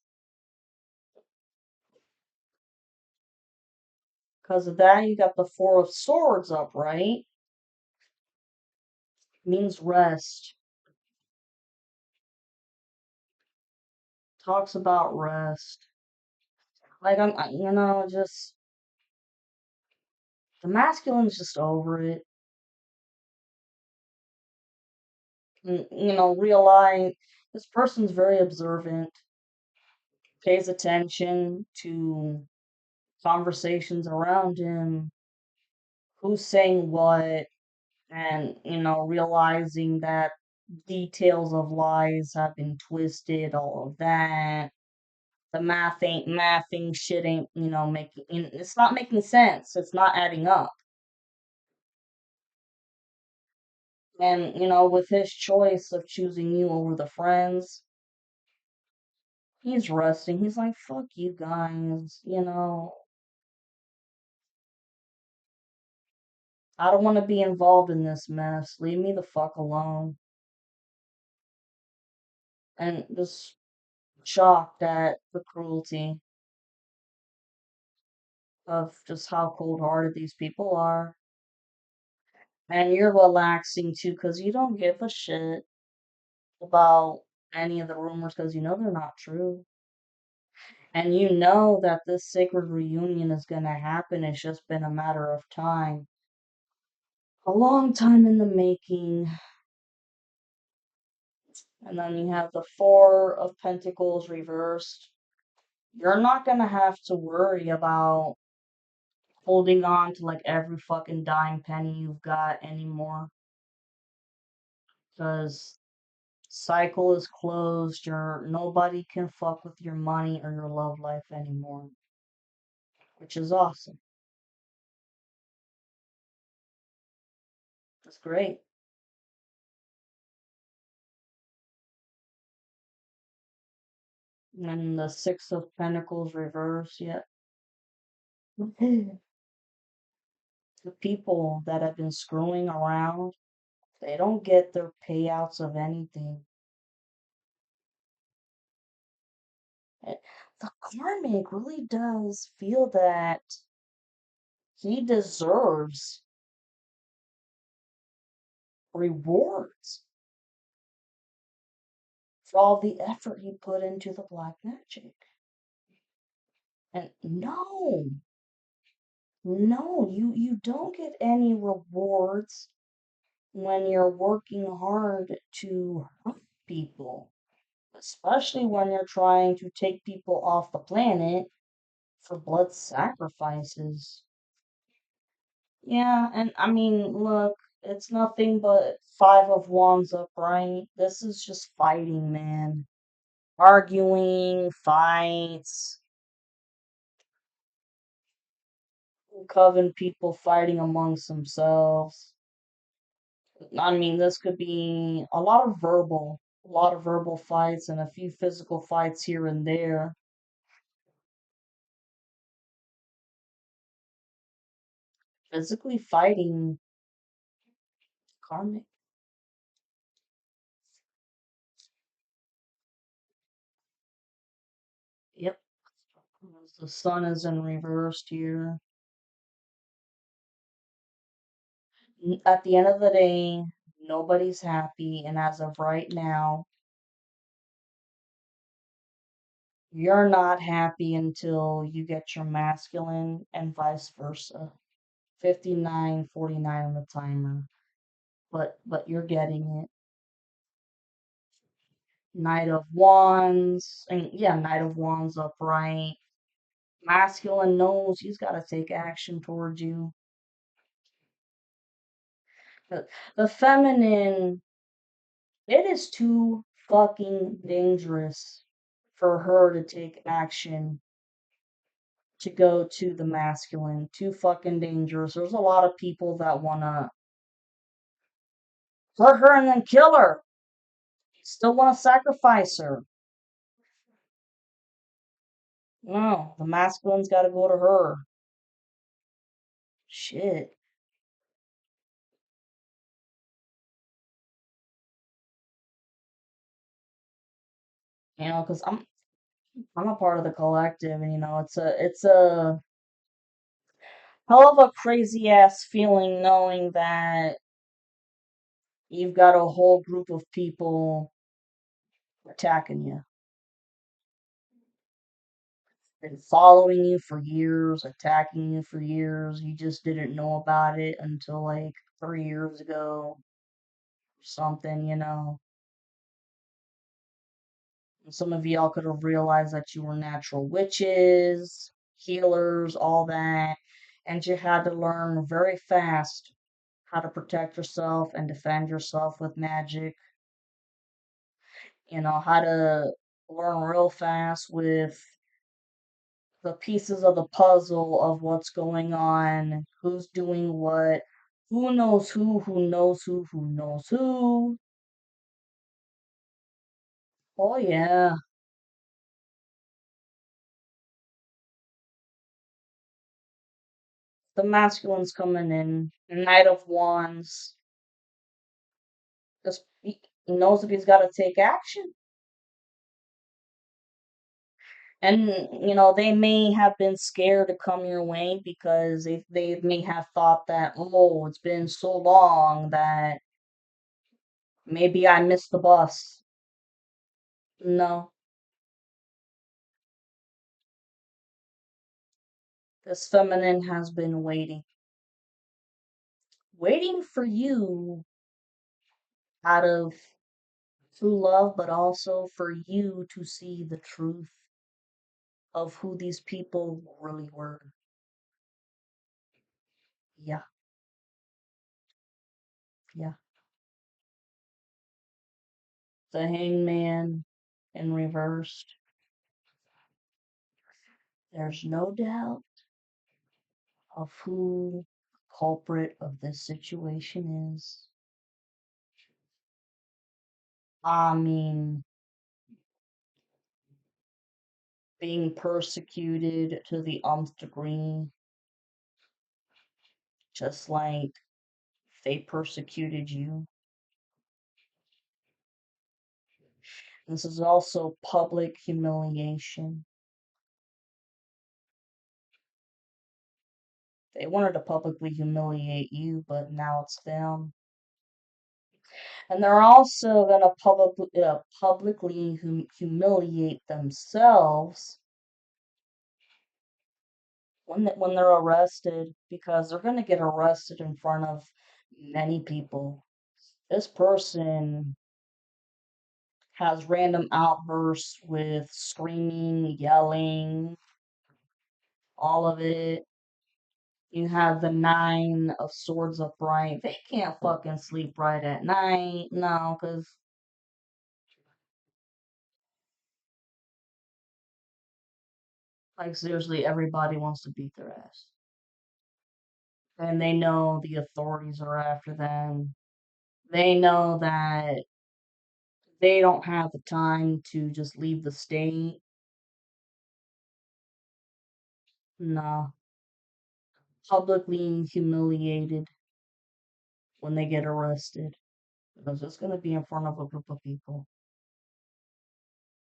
Because of that, you got the Four of Swords upright. Means rest. Talks about rest. Like, just, the masculine's just over it. Realize this person's very observant, pays attention to conversations around him, who's saying what, and, realizing that details of lies have been twisted, all of that. The math ain't mathing, shit ain't, it's not making sense. It's not adding up. And, with his choice of choosing you over the friends, he's resting. He's like, fuck you guys. I don't want to be involved in this mess. Leave me the fuck alone. And just shocked at the cruelty of just how cold-hearted these people are. And you're relaxing too, because you don't give a shit about any of the rumors, because you know they're not true. And you know that this sacred reunion is going to happen. It's just been a matter of time. A long time in the making. And then you have the Four of Pentacles reversed. You're not going to have to worry about holding on to like every fucking dime penny you've got anymore. Because cycle is closed. Nobody can fuck with your money or your love life anymore. Which is awesome. That's great. And the Six of Pentacles reverse, yeah. The people that have been screwing around, they don't get their payouts of anything. The Karmic really does feel that he deserves rewards for all the effort he put into the black magic. And no, you don't get any rewards when you're working hard to hurt people, especially when you're trying to take people off the planet for blood sacrifices. Yeah, and I mean, look, it's nothing but Five of Wands upright. This is just fighting, man. Arguing, fights, coven people fighting amongst themselves. I mean, this could be a lot of verbal fights and a few physical fights here and there. Physically fighting karmic. Yep. The sun is in reversed here. At the end of the day, nobody's happy, and as of right now, you're not happy until you get your masculine and vice versa. 59:49 on the timer. But you're getting it. Knight of Wands, and yeah, Knight of Wands upright. Masculine knows he's got to take action towards you. The feminine It is too fucking dangerous for her to take action to go to the masculine. Too fucking dangerous. There's a lot of people that wanna hurt her and then kill her. Still wanna sacrifice her. No, the masculine's gotta go to her. Shit. Because I'm a part of the collective, and it's a hell of a crazy ass feeling knowing that you've got a whole group of people attacking you. Been following you for years, attacking you for years. You just didn't know about it until like 3 years ago or something. And some of y'all could have realized that you were natural witches, healers, all that, and you had to learn very fast how to protect yourself and defend yourself with magic. How to learn real fast with the pieces of the puzzle of what's going on, who's doing what, who knows who knows who knows who. Oh yeah, the masculine's coming in. Knight of Wands. Just he knows if he's got to take action. And they may have been scared to come your way because they may have thought that, oh, it's been so long that maybe I missed the bus. No, this feminine has been waiting for you out of true love, but also for you to see the truth of who these people really were. Yeah, yeah. The hangman in reversed. There's no doubt of who the culprit of this situation is. I mean, being persecuted to the nth degree, just like they persecuted you. This is also public humiliation. They wanted to publicly humiliate you, but now it's them. And they're also going to publicly humiliate themselves when they're arrested, because they're going to get arrested in front of many people. This person has random outbursts with screaming, yelling, all of it. You have the Nine of Swords upright. They can't fucking sleep right at night. No, because, like, seriously, everybody wants to beat their ass. And they know the authorities are after them. They know that they don't have the time to just leave the state. No. Publicly humiliated when they get arrested. Because it's going to be in front of a group of people.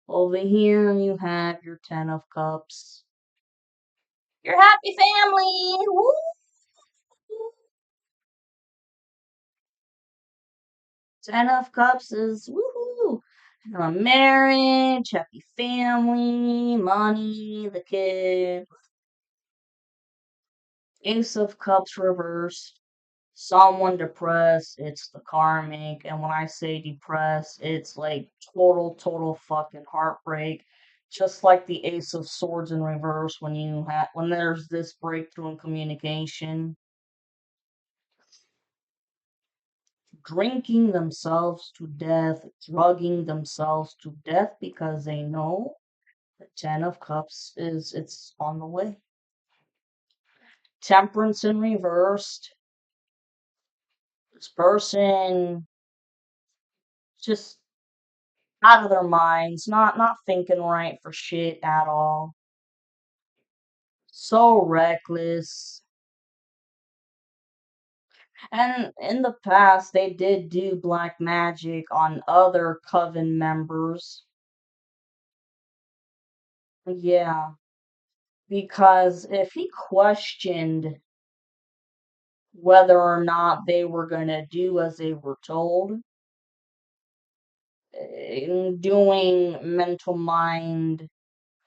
Over here, you have your Ten of Cups. Your happy family! Woo! Ten of Cups is woohoo! A marriage, happy family, money, the kid. Ace of Cups reversed. Someone depressed, it's the karmic. And when I say depressed, it's like total fucking heartbreak. Just like the Ace of Swords in reverse when there's this breakthrough in communication. drinking themselves to death, drugging themselves to death because they know the Ten of Cups it's on the way. Temperance in reversed. This person just out of their minds, not thinking right for shit at all. So reckless. And in the past, they did do black magic on other coven members. Yeah, because if he questioned whether or not they were going to do as they were told, doing mental mind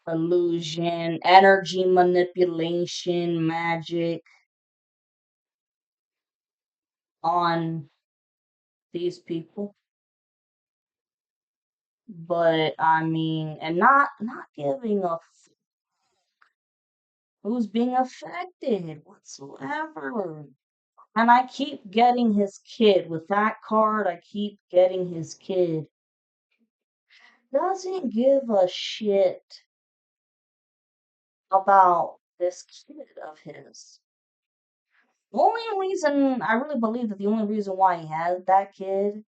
illusion, energy manipulation, magic on these people. But I mean, and not giving a who's being affected whatsoever. And I keep getting his kid. With that card, I keep getting his kid. Doesn't give a shit about this kid of his. The only reason, I really believe that the only reason why he had that kid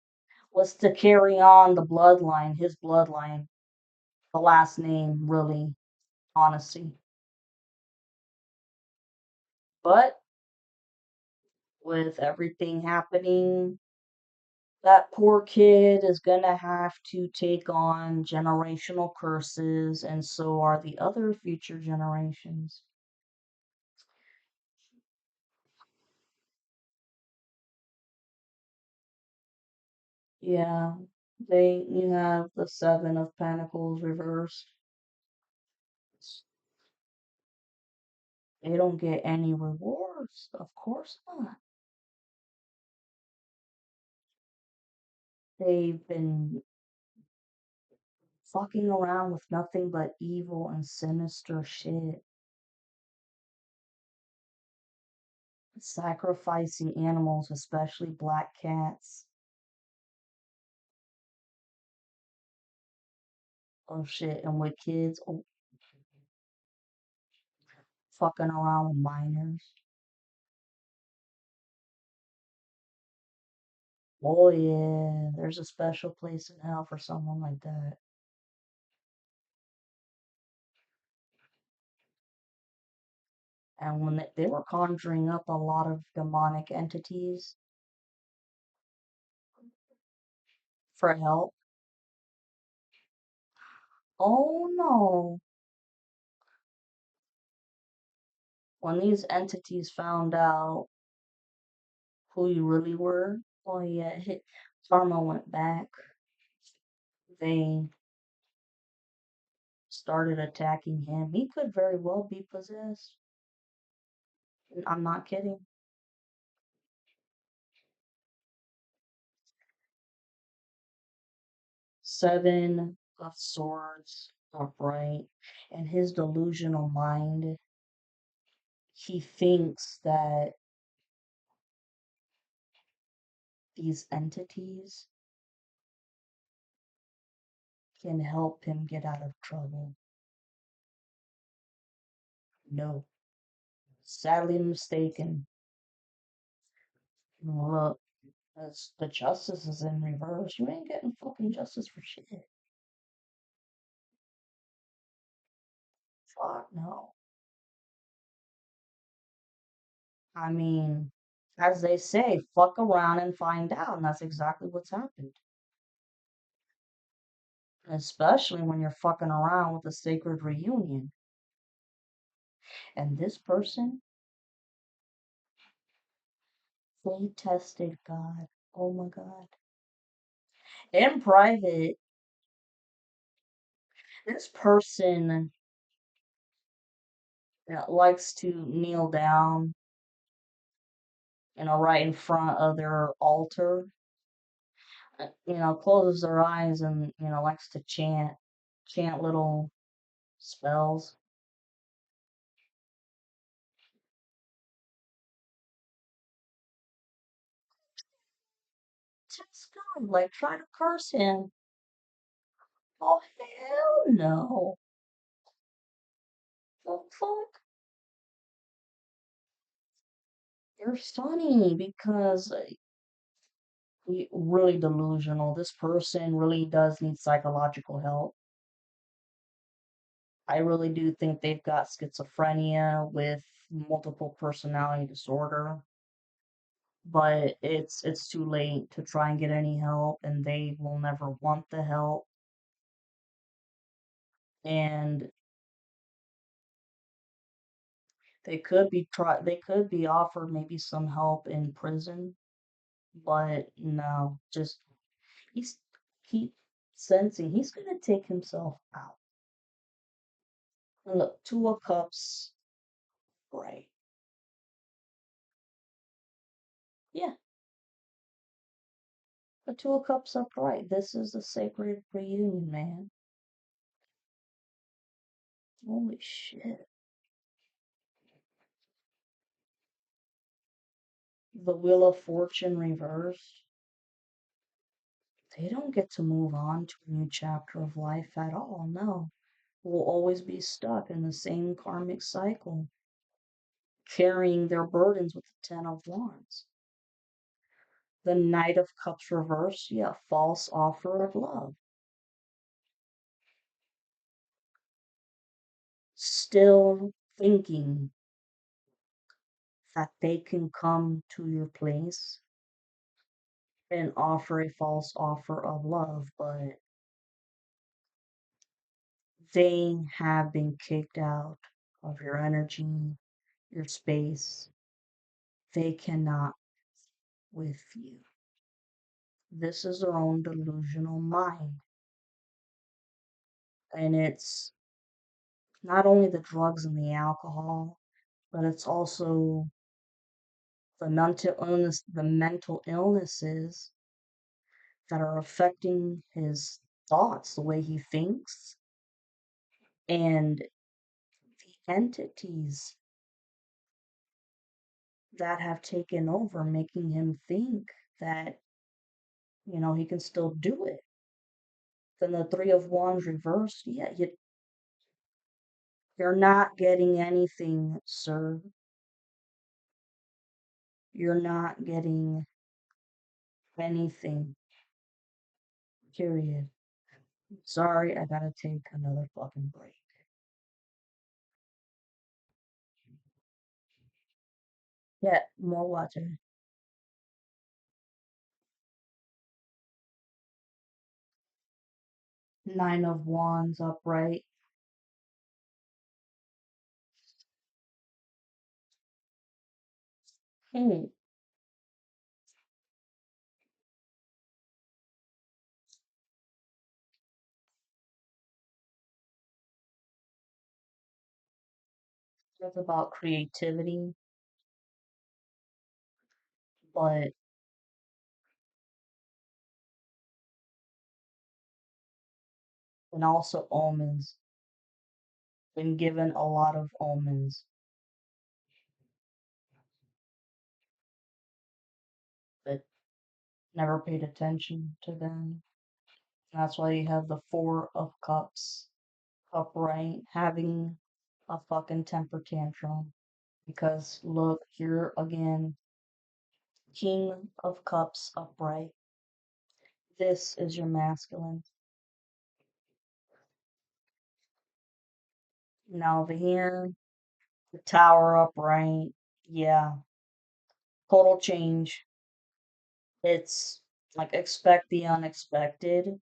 was to carry on the bloodline, his bloodline, the last name, really, honestly. But with everything happening, that poor kid is gonna have to take on generational curses, and so are the other future generations. Yeah, you have the Seven of Pentacles reversed. They don't get any rewards, of course not. They've been fucking around with nothing but evil and sinister shit. Sacrificing animals, especially black cats. Oh shit, and with kids, oh, fucking around with minors. Oh yeah, there's a special place in hell for someone like that. And when they were conjuring up a lot of demonic entities for help. Oh no. When these entities found out who you really were, oh yeah, karma went back. They started attacking him. He could very well be possessed. I'm not kidding. Seven of Swords upright. And his delusional mind, he thinks that these entities can help him get out of trouble. No. Sadly mistaken. Look, the justice is in reverse. You ain't getting fucking justice for shit. Fuck no. I mean, as they say, fuck around and find out, and that's exactly what's happened. Especially when you're fucking around with a sacred reunion. And this person, they tested God. Oh my God. In private, this person likes to kneel down, right in front of their altar, closes their eyes and, likes to chant little spells. like try to curse him. Oh hell no. The fuck? You're funny because really delusional. This person really does need psychological help. I really do think they've got schizophrenia with multiple personality disorder, but it's too late to try and get any help, and they will never want the help. And they could be offered maybe some help in prison, but no, just he's keep sensing he's gonna take himself out. And look, Two of Cups, right? Yeah, the Two of Cups upright. This is a sacred reunion, man. Holy shit. The Wheel of Fortune reversed. They don't get to move on to a new chapter of life at all, no. Will always be stuck in the same karmic cycle, carrying their burdens with the Ten of Wands. The Knight of Cups reversed, yeah, false offer of love. Still thinking that they can come to your place and offer a false offer of love, but they have been kicked out of your energy, your space. They cannot with you. This is their own delusional mind. And it's not only the drugs and the alcohol, but it's also the mental illnesses that are affecting his thoughts, the way he thinks, and the entities that have taken over, making him think that, he can still do it. Then the Three of Wands reversed, yeah, you're not getting anything, sir. You're not getting anything, period. Sorry, I gotta take another fucking break. Yeah, more water. Nine of Wands upright. Hmm. It's about creativity, but and also omens. Been given a lot of omens, but never paid attention to them. That's why you have the Four of Cups upright, having a fucking temper tantrum. Because look, here again, King of Cups upright. This is your masculine. Now over here, the Tower upright. Yeah, total change. It's like expect the unexpected.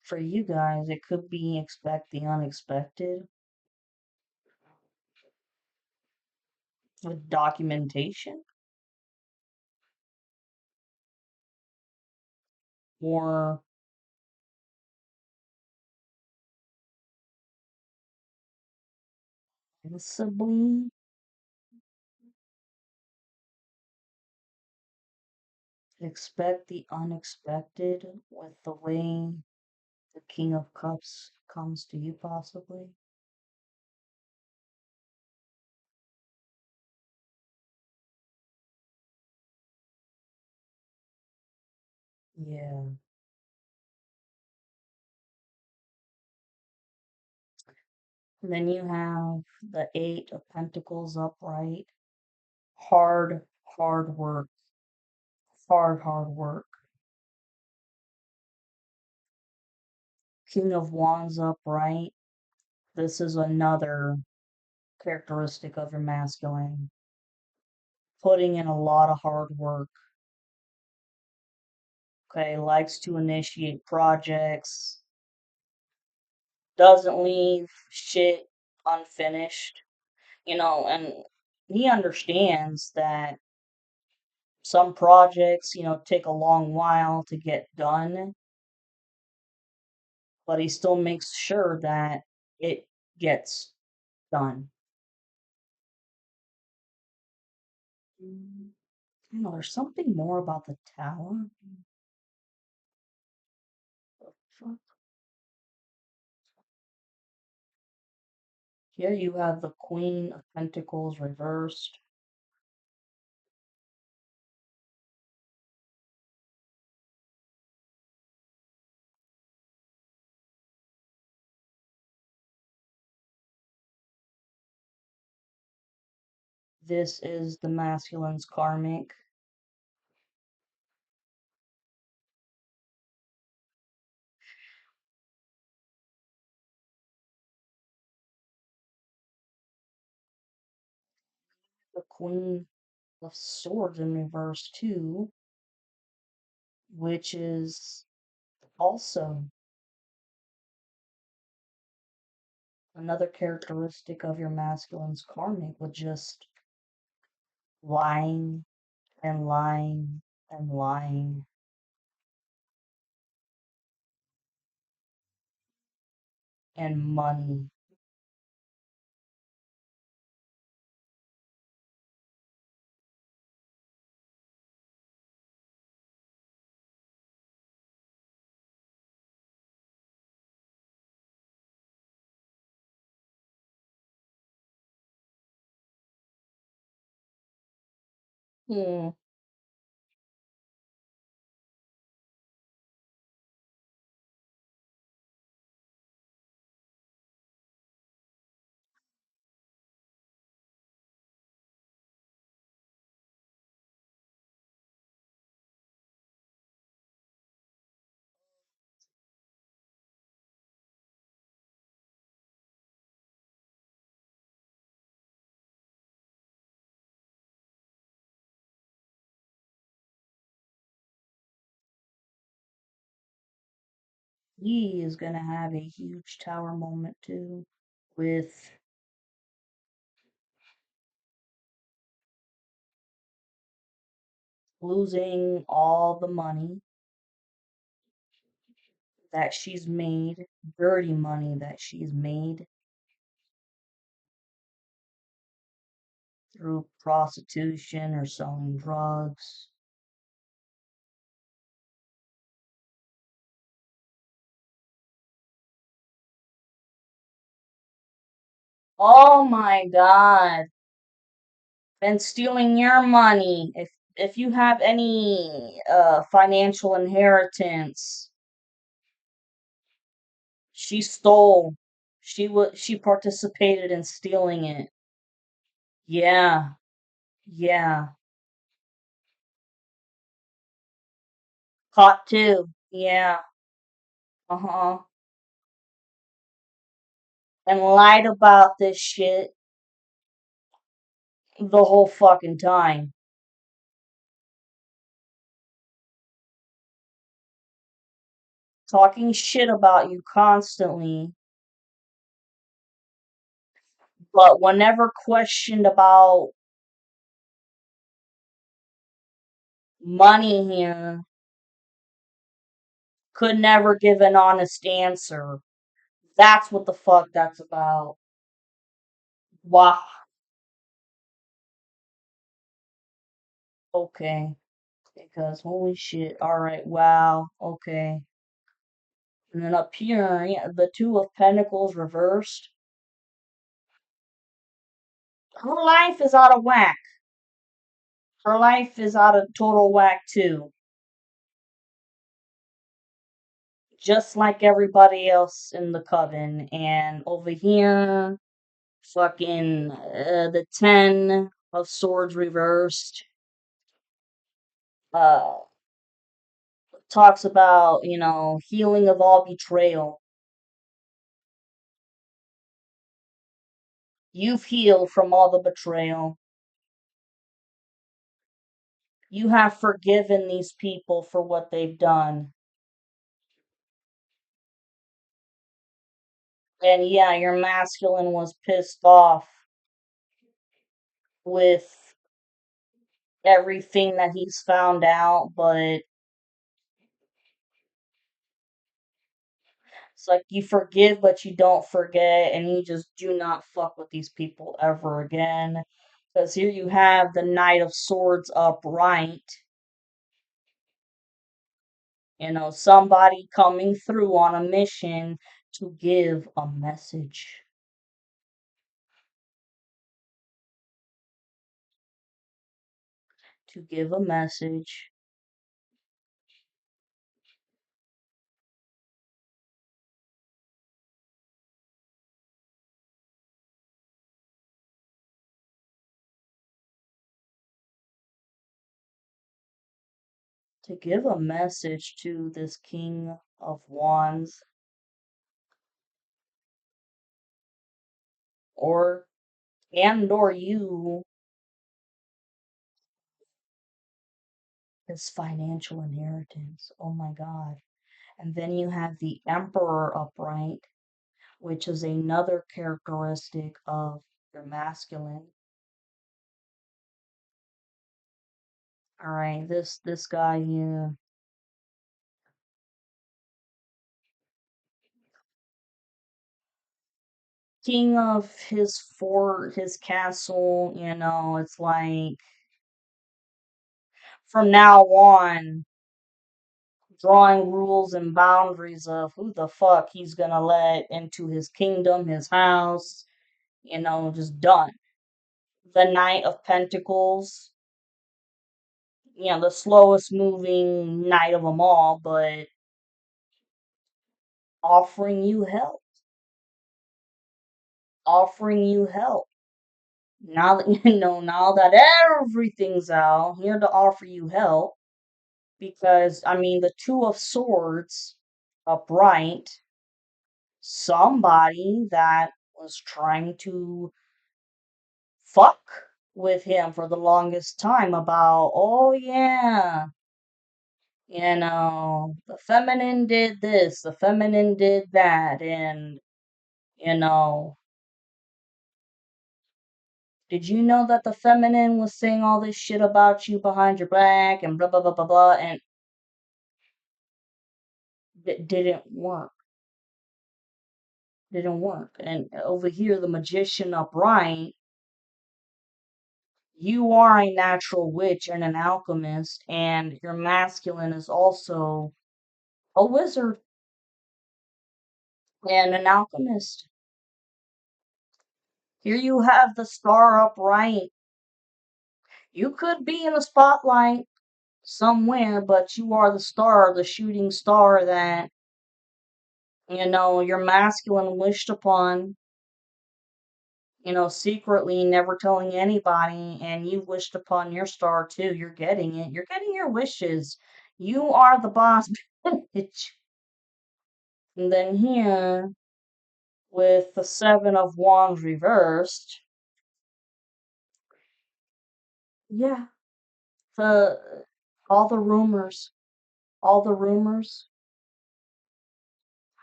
For you guys, it could be expect the unexpected with documentation or possibly expect the unexpected with the way the King of Cups comes to you, possibly. Yeah. And then you have the Eight of Pentacles upright. Hard, hard work. Hard, hard work. King of Wands upright. This is another characteristic of your masculine. Putting in a lot of hard work. Okay, likes to initiate projects. Doesn't leave shit unfinished. And he understands that some projects, take a long while to get done, but he still makes sure that it gets done. I know there's something more about the tower. Fuck. Here you have the Queen of Pentacles reversed. This is the masculine's karmic. The Queen of Swords in reverse too, which is also another characteristic of your masculine's karmic, with just lying and lying and lying. And money. Hmm. He is going to have a huge tower moment too, with losing all the money that she's made, dirty money that she's made through prostitution or selling drugs. Oh my God. And stealing your money. If you have any financial inheritance, she stole. She participated in stealing it. Yeah. Yeah. Caught too. Yeah. Uh-huh. And lied about this shit the whole fucking time. Talking shit about you constantly, but whenever questioned about money here, could never give an honest answer. That's what the fuck that's about. Wow. Okay. Because holy shit. Alright, wow. Okay. And then up here, yeah, the Two of Pentacles reversed. Her life is out of whack. Her life is out of total whack too. just like everybody else in the coven. And over here, fucking the 10 of swords reversed uh talks about, healing of all betrayal. You've healed from all the betrayal. You have forgiven these people for what they've done. And yeah, your masculine was pissed off with everything that he's found out, but it's like you forgive, but you don't forget, and you just do not fuck with these people ever again. Because here you have the Knight of Swords upright. Somebody coming through on a mission to give a message. To give a message. To give a message to this King of Wands. Or or you, his financial inheritance. Oh my God. And then you have the Emperor upright, which is another characteristic of your masculine. All right, this guy here, king of his fort, his castle. It's like from now on, drawing rules and boundaries of who the fuck he's gonna let into his kingdom, his house. Just done. The Knight of Pentacles, the slowest moving knight of them all, but offering you help. Offering you help. Now that now that everything's out, here to offer you help. Because, the Two of Swords upright, somebody that was trying to fuck with him for the longest time about, oh yeah, the feminine did this, the feminine did that, and, you know, did you know that the feminine was saying all this shit about you behind your back and blah, blah, blah, blah, blah, and it didn't work. Didn't work. And over here, the magician upright, you are a natural witch and an alchemist, and your masculine is also a wizard and an alchemist. Here you have the star upright. You could be in the spotlight somewhere, but you are the star, the shooting star that, your masculine wished upon, secretly, never telling anybody, and you wished upon your star too. You're getting it. You're getting your wishes. You are the boss, bitch. And then here, with the Seven of Wands reversed, yeah, the all the rumors, all the rumors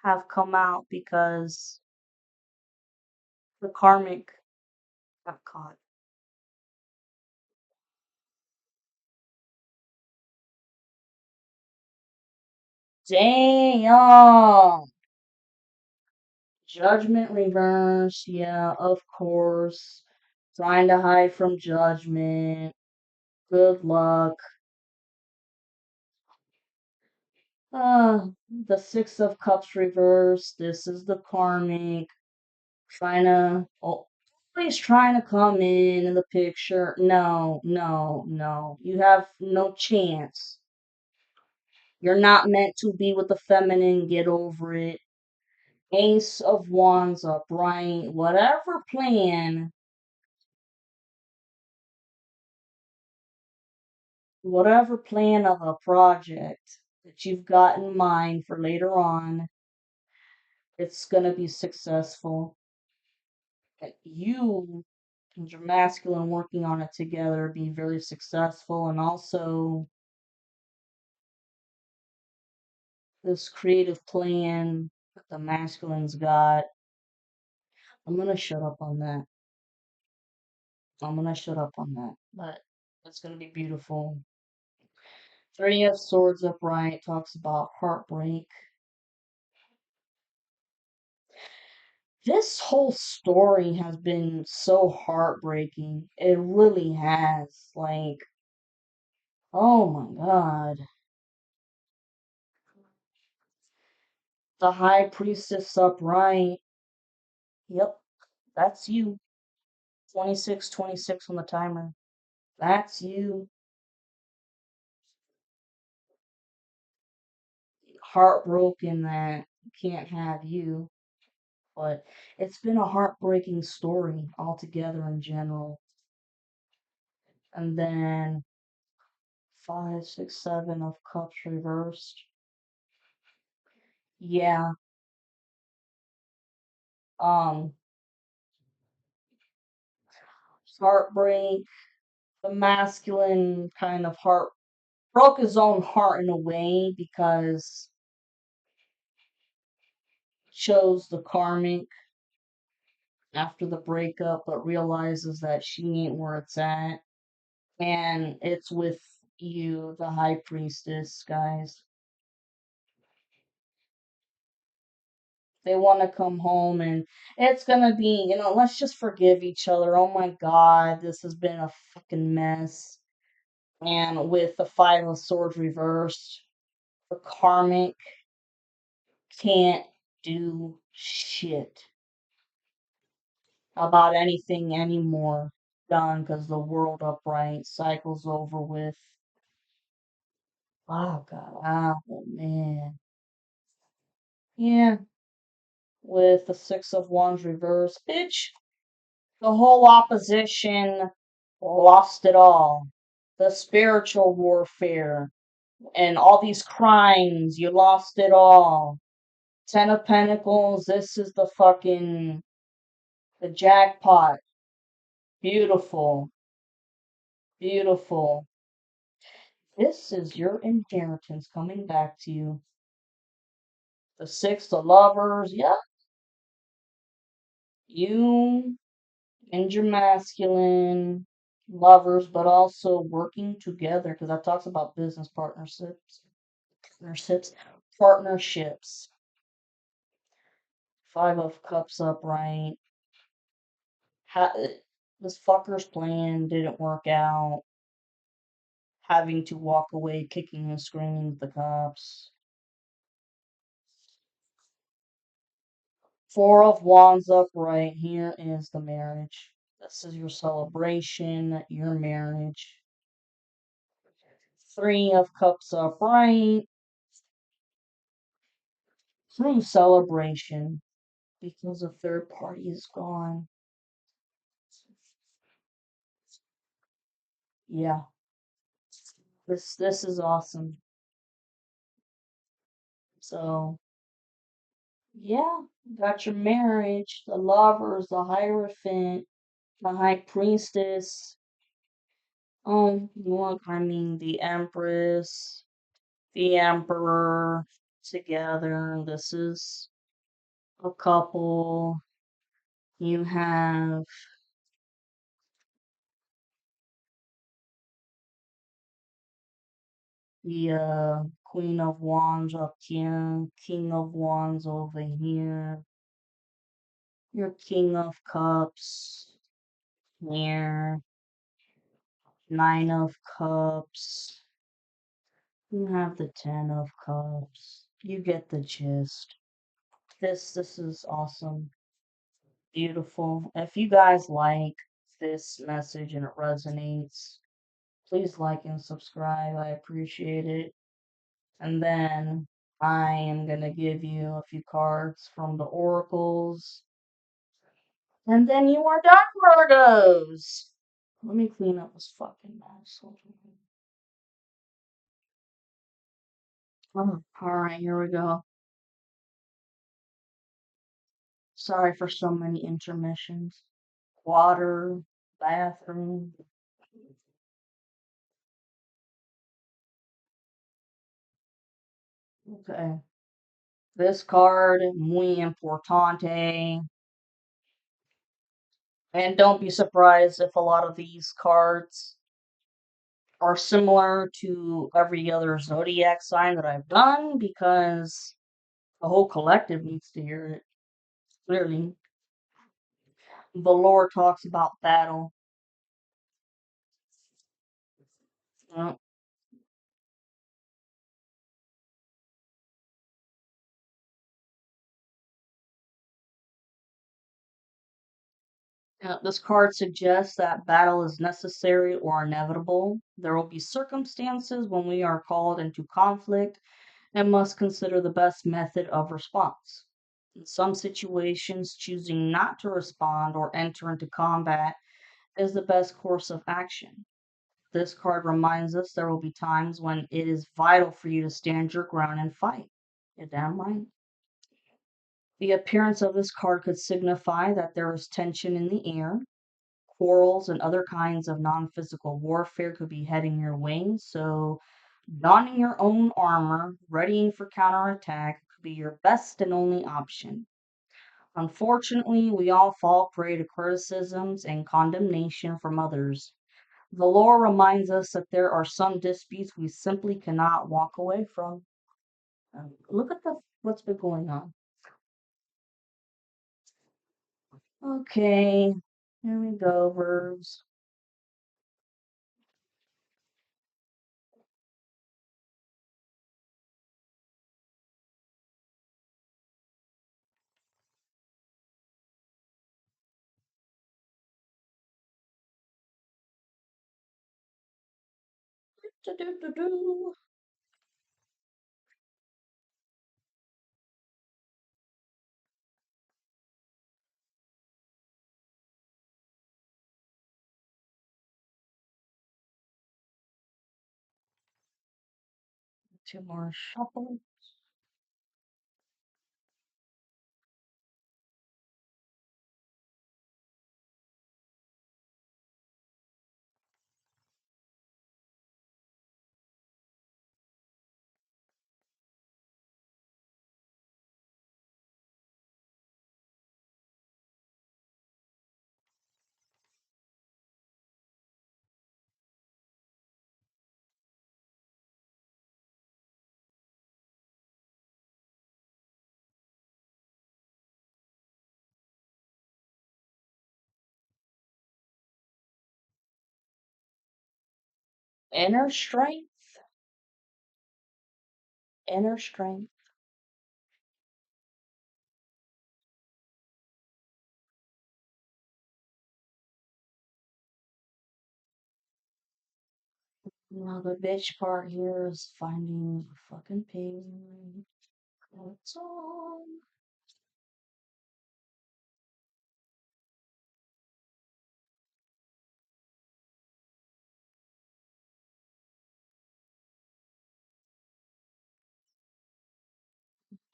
have come out because the Karmic got caught. Damn! Judgment reversed, yeah, of course. Trying to hide from judgment. Good luck. The Six of Cups reversed. This is the Karmic. Trying to, always trying to come in the picture. No, no, no. You have no chance. You're not meant to be with the feminine. Get over it. Ace of Wands upright. Whatever plan of a project that you've got in mind for later on, it's going to be successful. You and your masculine working on it together be very successful, and also this creative plan that the masculine's got. I'm gonna shut up on that. But it's gonna be beautiful. Three of Swords upright talks about heartbreak. This whole story has been so heartbreaking. It really has. Like, oh my God. The High Priestess upright. Yep, that's you. 26, 26 on the timer. That's you. Heartbroken that you can't have you. But it's been a heartbreaking story altogether in general. And then 5, 6, 7 of cups reversed. Yeah. Um, heartbreak. The masculine kind of heart broke his own heart in a way because chose the karmic after the breakup, but realizes that she ain't where it's at. And it's with you, the high priestess, guys. They want to come home, and it's gonna be, let's just forgive each other. Oh my God, this has been a fucking mess. And with the Five of Swords reversed, the karmic can't do shit about anything anymore. Done, because the world upright cycle's over with. Oh God, oh man. Yeah, with the Six of Wands reversed. Bitch, the whole opposition lost it all. The spiritual warfare and all these crimes, you lost it all. Ten of Pentacles, this is the jackpot. Beautiful. Beautiful. This is your inheritance coming back to you. The Six of Lovers, yep. You and your masculine lovers, but also working together, because that talks about business partnerships. Five of Cups upright. This fucker's plan didn't work out. Having to walk away, kicking and screaming at the cops. Four of Wands upright. Here is the marriage. This is your celebration, your marriage. Three of Cups upright. True celebration because a third party is gone. Yeah, this is awesome. So yeah, got your marriage, the lovers, the Hierophant, the High Priestess. The Empress, the Emperor together. This is a couple. You have the Queen of Wands up here, King of Wands over here, your King of Cups here, Nine of Cups. You have the Ten of Cups. You get the gist. This is awesome. Beautiful. If you guys like this message and it resonates, please like and subscribe. I appreciate it. And then I am going to give you a few cards from the oracles. And then you are done, Virgos! Let me clean up this fucking mess. Oh, alright, here we go. Sorry for so many intermissions. Water, bathroom. Okay. This card, muy importante. And don't be surprised if a lot of these cards are similar to every other zodiac sign that I've done because the whole collective needs to hear it. Clearly, the lore talks about battle. Uh, this card suggests that battle is necessary or inevitable. There will be circumstances when we are called into conflict and must consider the best method of response. In some situations, choosing not to respond or enter into combat is the best course of action. This card reminds us there will be times when it is vital for you to stand your ground and fight. You're damn right. The appearance of this card could signify that there is tension in the air. Quarrels and other kinds of non physical warfare could be heading your way, so donning your own armor, readying for counterattack, could be your best and only option. Unfortunately, we all fall prey to criticisms and condemnation from others. The lore reminds us that there are some disputes we simply cannot walk away from. Look at what's been going on. Okay, here we go, verbs. Do-do-do-do. Two more shuffle. Inner strength. Inner strength. Now the bitch part here is finding a fucking pig. What's on?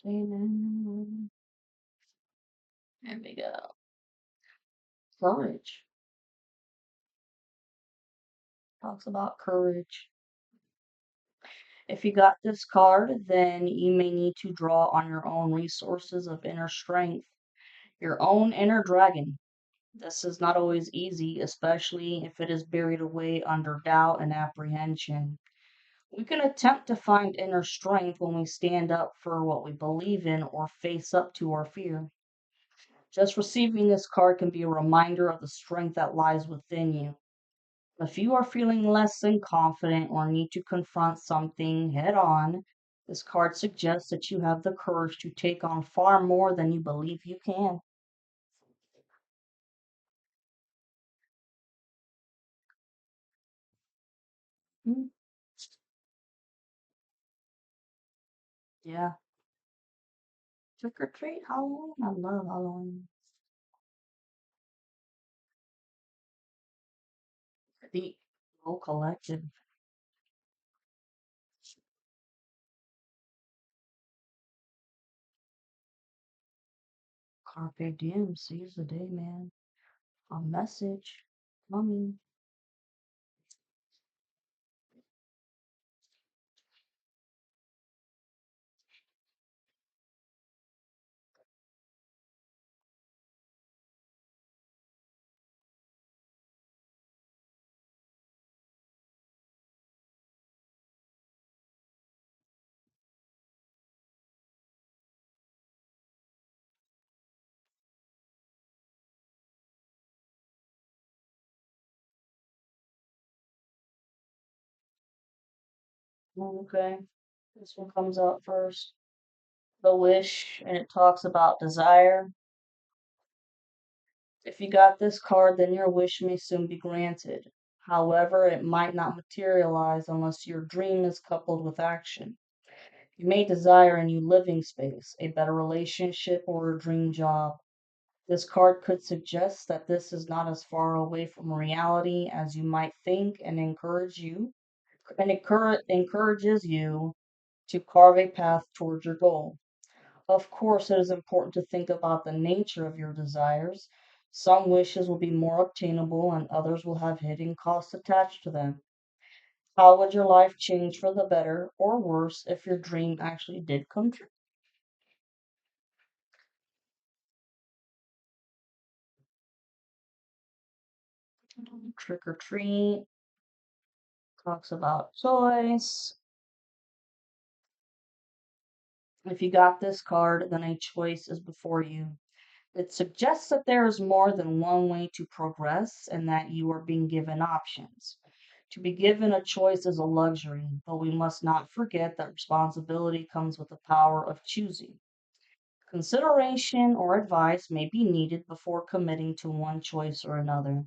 There we go. Courage. Talks about courage. If you got this card, then you may need to draw on your own resources of inner strength, your own inner dragon. This is not always easy, especially if it is buried away under doubt and apprehension. We can attempt to find inner strength when we stand up for what we believe in or face up to our fear. Just receiving this card can be a reminder of the strength that lies within you. If you are feeling less than confident or need to confront something head on, this card suggests that you have the courage to take on far more than you believe you can. Hmm. Yeah. Trick or treat Halloween. I love Halloween. The whole collective. Carpe diem. Seize the day, man. A message coming. Okay. This one comes out first. The wish, and it talks about desire. If you got this card, then your wish may soon be granted. However, it might not materialize unless your dream is coupled with action. You may desire a new living space, a better relationship, or a dream job. This card could suggest that this is not as far away from reality as you might think encourages you to carve a path towards your goal. Of course, it is important to think about the nature of your desires. Some wishes will be more obtainable and others will have hidden costs attached to them. How would your life change for the better or worse if your dream actually did come true? Trick or treat talks about choice. If you got this card, then a choice is before you. It suggests that there is more than one way to progress and that you are being given options. To be given a choice is a luxury, but we must not forget that responsibility comes with the power of choosing. Consideration or advice may be needed before committing to one choice or another.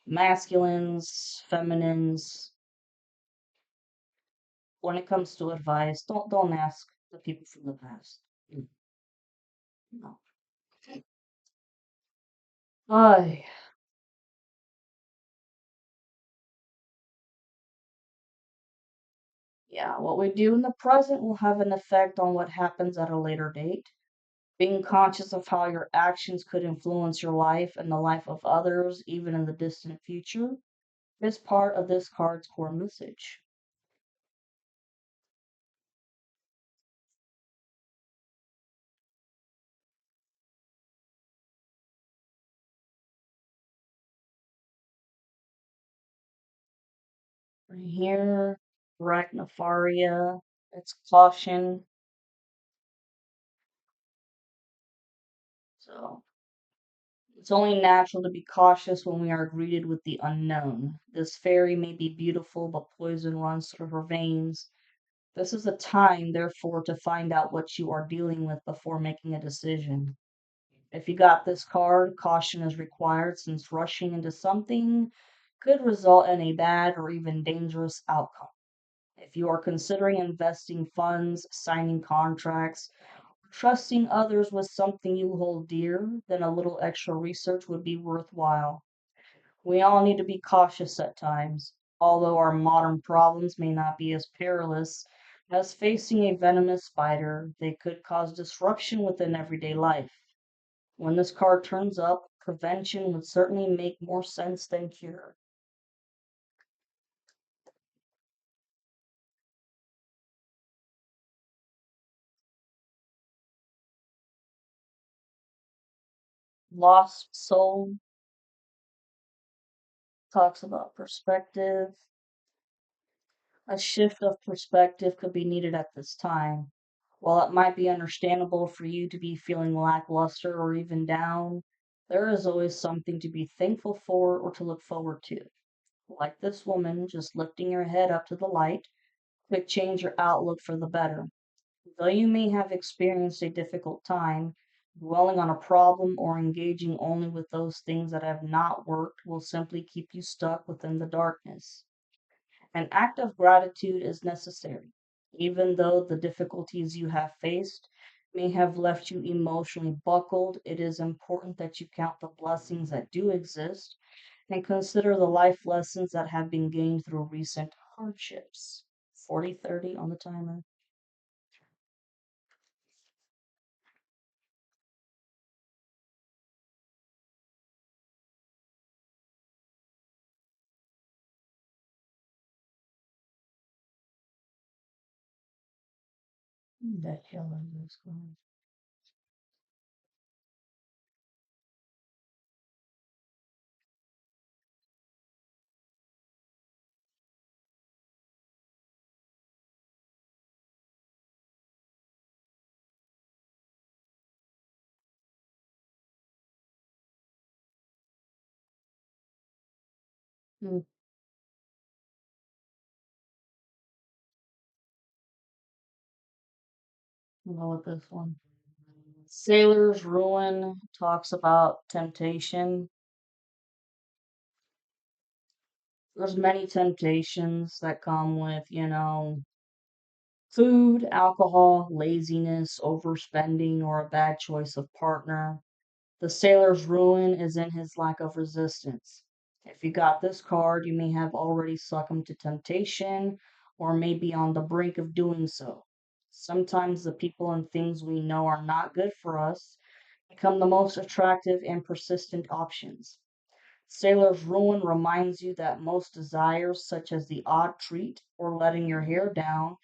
Masculines, feminines, when it comes to advice, don't ask the people from the past. No. Ay, yeah, what we do in the present will have an effect on what happens at a later date. Being conscious of how your actions could influence your life and the life of others, even in the distant future, is part of this card's core message. Right here, arachnopharia, it's caution. So it's only natural to be cautious when we are greeted with the unknown. This fairy may be beautiful, but poison runs through her veins. This is a time, therefore, to find out what you are dealing with before making a decision. If you got this card, caution is required since rushing into something could result in a bad or even dangerous outcome. If you are considering investing funds, signing contracts, trusting others with something you hold dear, then a little extra research would be worthwhile. We all need to be cautious at times. Although our modern problems may not be as perilous as facing a venomous spider, they could cause disruption within everyday life. When this card turns up, prevention would certainly make more sense than cure. Lost Soul talks about perspective. A shift of perspective could be needed at this time. While it might be understandable for you to be feeling lackluster or even down, there is always something to be thankful for or to look forward to. Like this woman, just lifting your head up to the light could change your outlook for the better. Though you may have experienced a difficult time, dwelling on a problem or engaging only with those things that have not worked will simply keep you stuck within the darkness. An act of gratitude is necessary. Even though the difficulties you have faced may have left you emotionally buckled, it is important that you count the blessings that do exist and consider the life lessons that have been gained through recent hardships. 40/30 on the timer. The hell is this going? Hmm, I'll go with this one. Sailor's Ruin talks about temptation. There's many temptations that come with, food, alcohol, laziness, overspending, or a bad choice of partner. The sailor's ruin is in his lack of resistance. If you got this card, you may have already succumbed to temptation or may be on the brink of doing so. Sometimes the people and things we know are not good for us become the most attractive and persistent options. Sailor's Ruin reminds you that most desires, such as the odd treat or letting your hair down,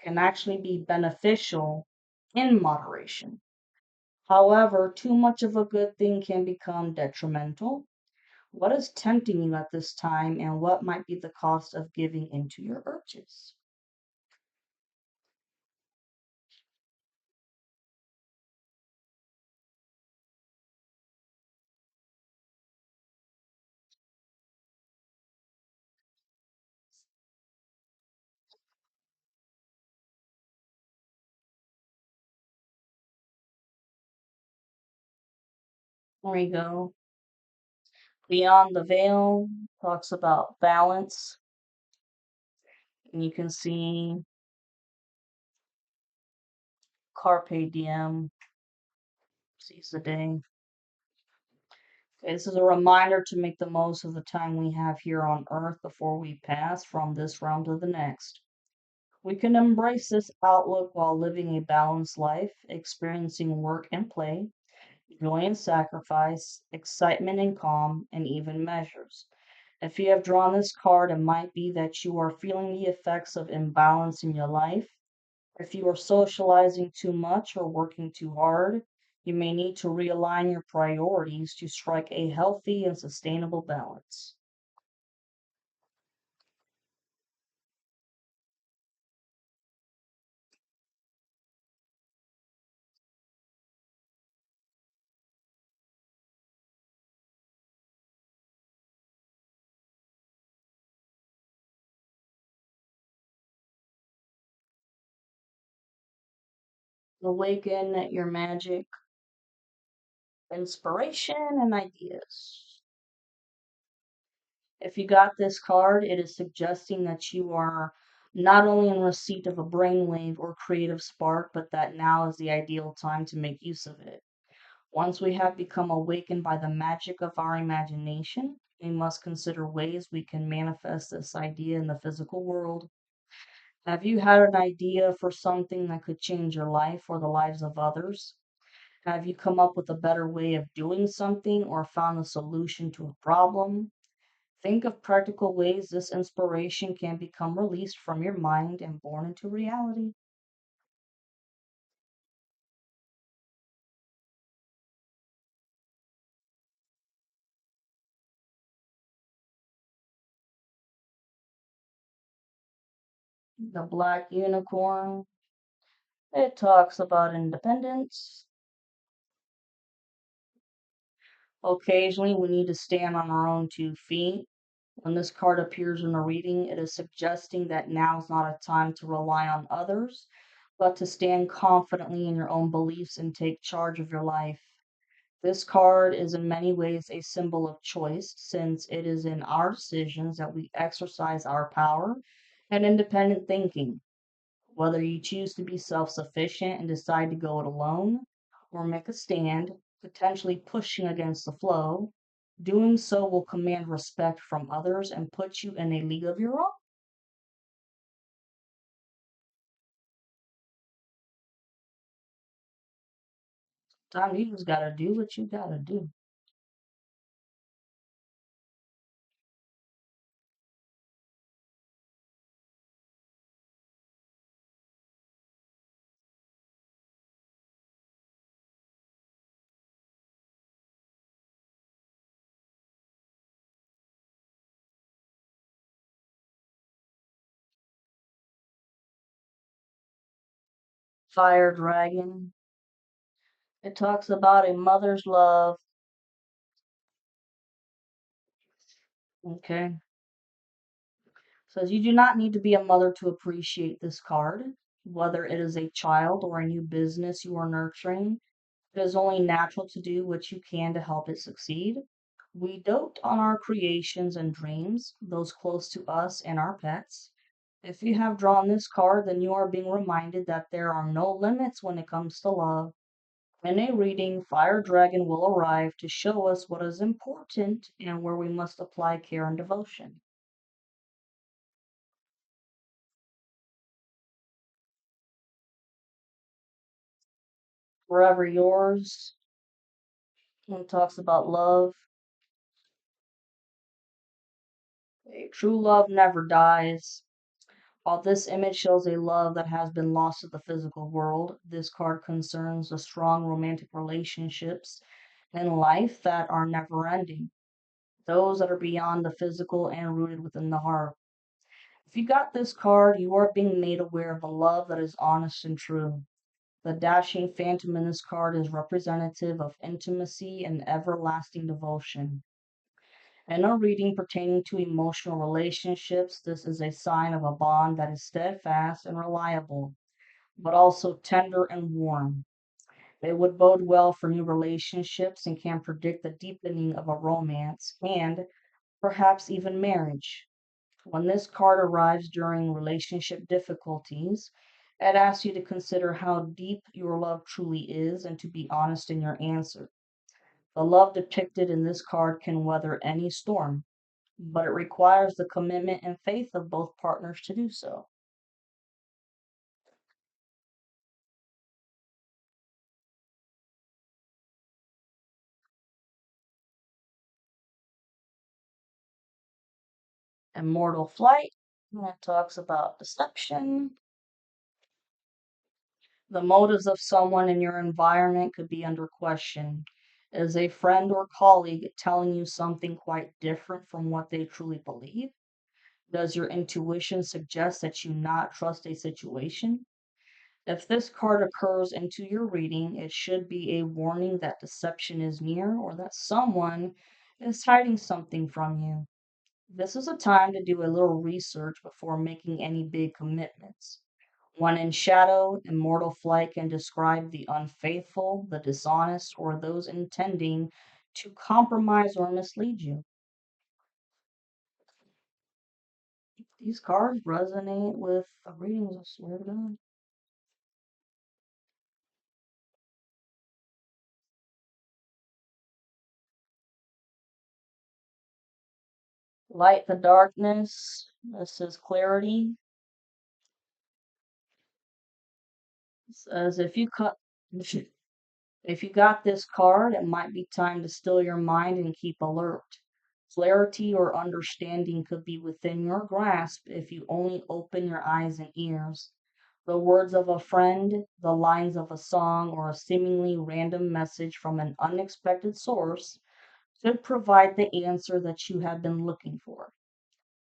can actually be beneficial in moderation. However, too much of a good thing can become detrimental. What is tempting you at this time, and what might be the cost of giving into your urges? There we go. Beyond the Veil talks about balance, and you can see Carpe Diem, seize the day. Okay, this is a reminder to make the most of the time we have here on Earth before we pass from this realm to the next. We can embrace this outlook while living a balanced life, experiencing work and play, joy and sacrifice, excitement and calm, and even measures. If you have drawn this card, it might be that you are feeling the effects of imbalance in your life. If you are socializing too much or working too hard, you may need to realign your priorities to strike a healthy and sustainable balance. Awaken your magic, inspiration, and ideas. If you got this card, it is suggesting that you are not only in receipt of a brainwave or creative spark, but that now is the ideal time to make use of it. Once we have become awakened by the magic of our imagination, we must consider ways we can manifest this idea in the physical world. Have you had an idea for something that could change your life or the lives of others? Have you come up with a better way of doing something or found a solution to a problem? Think of practical ways this inspiration can become released from your mind and born into reality. The Black Unicorn, it talks about independence. Occasionally, we need to stand on our own 2 feet. When this card appears in a reading, it is suggesting that now is not a time to rely on others, but to stand confidently in your own beliefs and take charge of your life. This card is in many ways a symbol of choice, since it is in our decisions that we exercise our power and independent thinking. Whether you choose to be self sufficient and decide to go it alone, or make a stand, potentially pushing against the flow, doing so will command respect from others and put you in a league of your own. Time you just gotta do what you gotta do. Fire Dragon. It talks about a mother's love. Okay. Says you do not need to be a mother to appreciate this card. Whether it is a child or a new business you are nurturing, it is only natural to do what you can to help it succeed. We dote on our creations and dreams, those close to us and our pets. If you have drawn this card, then you are being reminded that there are no limits when it comes to love. In a reading, Fire Dragon will arrive to show us what is important and where we must apply care and devotion. Forever Yours, it talks about love. A true love never dies. While this image shows a love that has been lost to the physical world, this card concerns the strong romantic relationships in life that are never ending, those that are beyond the physical and rooted within the heart. If you got this card, you are being made aware of a love that is honest and true. The dashing phantom in this card is representative of intimacy and everlasting devotion. In a reading pertaining to emotional relationships, this is a sign of a bond that is steadfast and reliable, but also tender and warm. It would bode well for new relationships and can predict the deepening of a romance and perhaps even marriage. When this card arrives during relationship difficulties, it asks you to consider how deep your love truly is and to be honest in your answer. The love depicted in this card can weather any storm, but it requires the commitment and faith of both partners to do so. Immortal Flight, that talks about deception. The motives of someone in your environment could be under question. Is a friend or colleague telling you something quite different from what they truly believe? Does your intuition suggest that you not trust a situation? If this card occurs into your reading, it should be a warning that deception is near or that someone is hiding something from you. This is a time to do a little research before making any big commitments. When in shadow, immortal flight can describe the unfaithful, the dishonest, or those intending to compromise or mislead you. These cards resonate with the readings, I swear to God. Light the darkness. This is clarity. It says if you got this card, it might be time to still your mind and keep alert. Clarity or understanding could be within your grasp if you only open your eyes and ears. The words of a friend, the lines of a song, or a seemingly random message from an unexpected source could provide the answer that you have been looking for.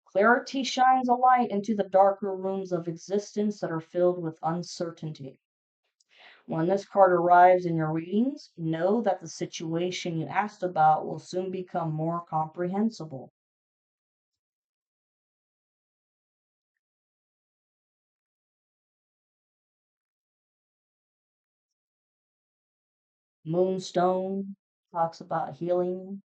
Clarity shines a light into the darker rooms of existence that are filled with uncertainty. When this card arrives in your readings, know that the situation you asked about will soon become more comprehensible. Moonstone talks about healing.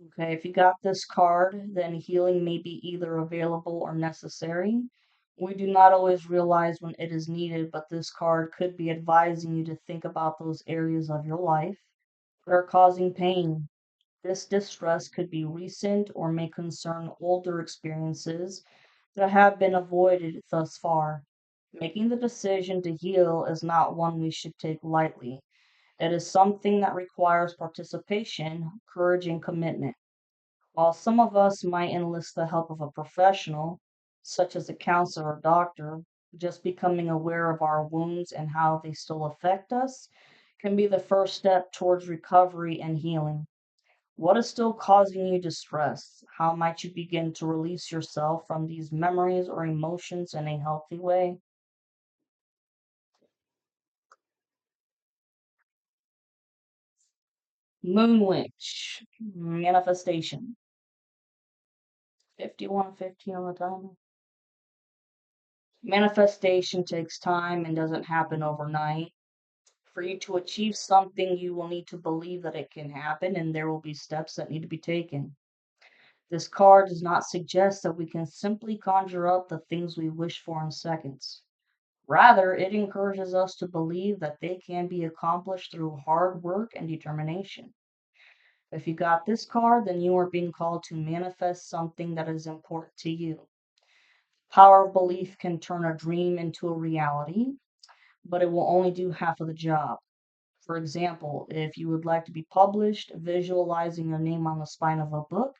Okay, if you got this card, then healing may be either available or necessary. We do not always realize when it is needed, but this card could be advising you to think about those areas of your life that are causing pain. This distress could be recent or may concern older experiences that have been avoided thus far. Making the decision to heal is not one we should take lightly. It is something that requires participation, courage, and commitment. While some of us might enlist the help of a professional, such as a counselor or doctor, just becoming aware of our wounds and how they still affect us can be the first step towards recovery and healing. What is still causing you distress? How might you begin to release yourself from these memories or emotions in a healthy way? Moon Witch, manifestation. 51:15 on the timer. Manifestation takes time and doesn't happen overnight. For you to achieve something, you will need to believe that it can happen, and there will be steps that need to be taken. This card does not suggest that we can simply conjure up the things we wish for in seconds. Rather, it encourages us to believe that they can be accomplished through hard work and determination. If you got this card, then you are being called to manifest something that is important to you. Power of belief can turn a dream into a reality, but it will only do half of the job. For example, if you would like to be published, visualizing your name on the spine of a book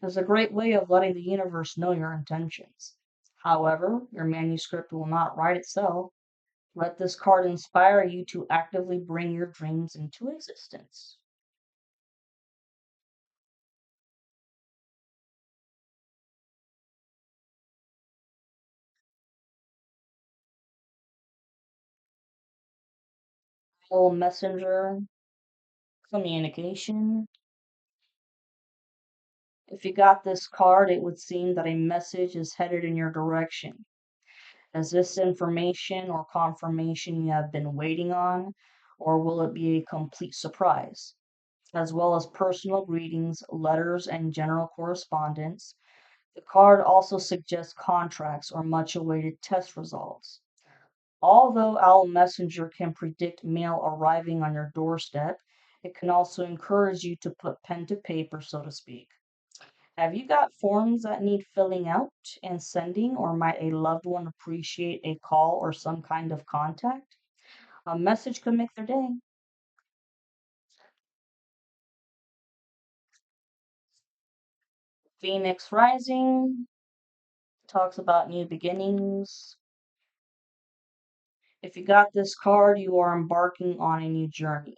is a great way of letting the universe know your intentions. However, your manuscript will not write itself. Let this card inspire you to actively bring your dreams into existence. Full messenger, communication. If you got this card, it would seem that a message is headed in your direction. Is this information or confirmation you have been waiting on, or will it be a complete surprise? As well as personal greetings, letters, and general correspondence, the card also suggests contracts or much awaited test results. Although Owl Messenger can predict mail arriving on your doorstep, it can also encourage you to put pen to paper, so to speak. Have you got forms that need filling out and sending, or might a loved one appreciate a call or some kind of contact? A message could make their day. Phoenix Rising talks about new beginnings. If you got this card, you are embarking on a new journey.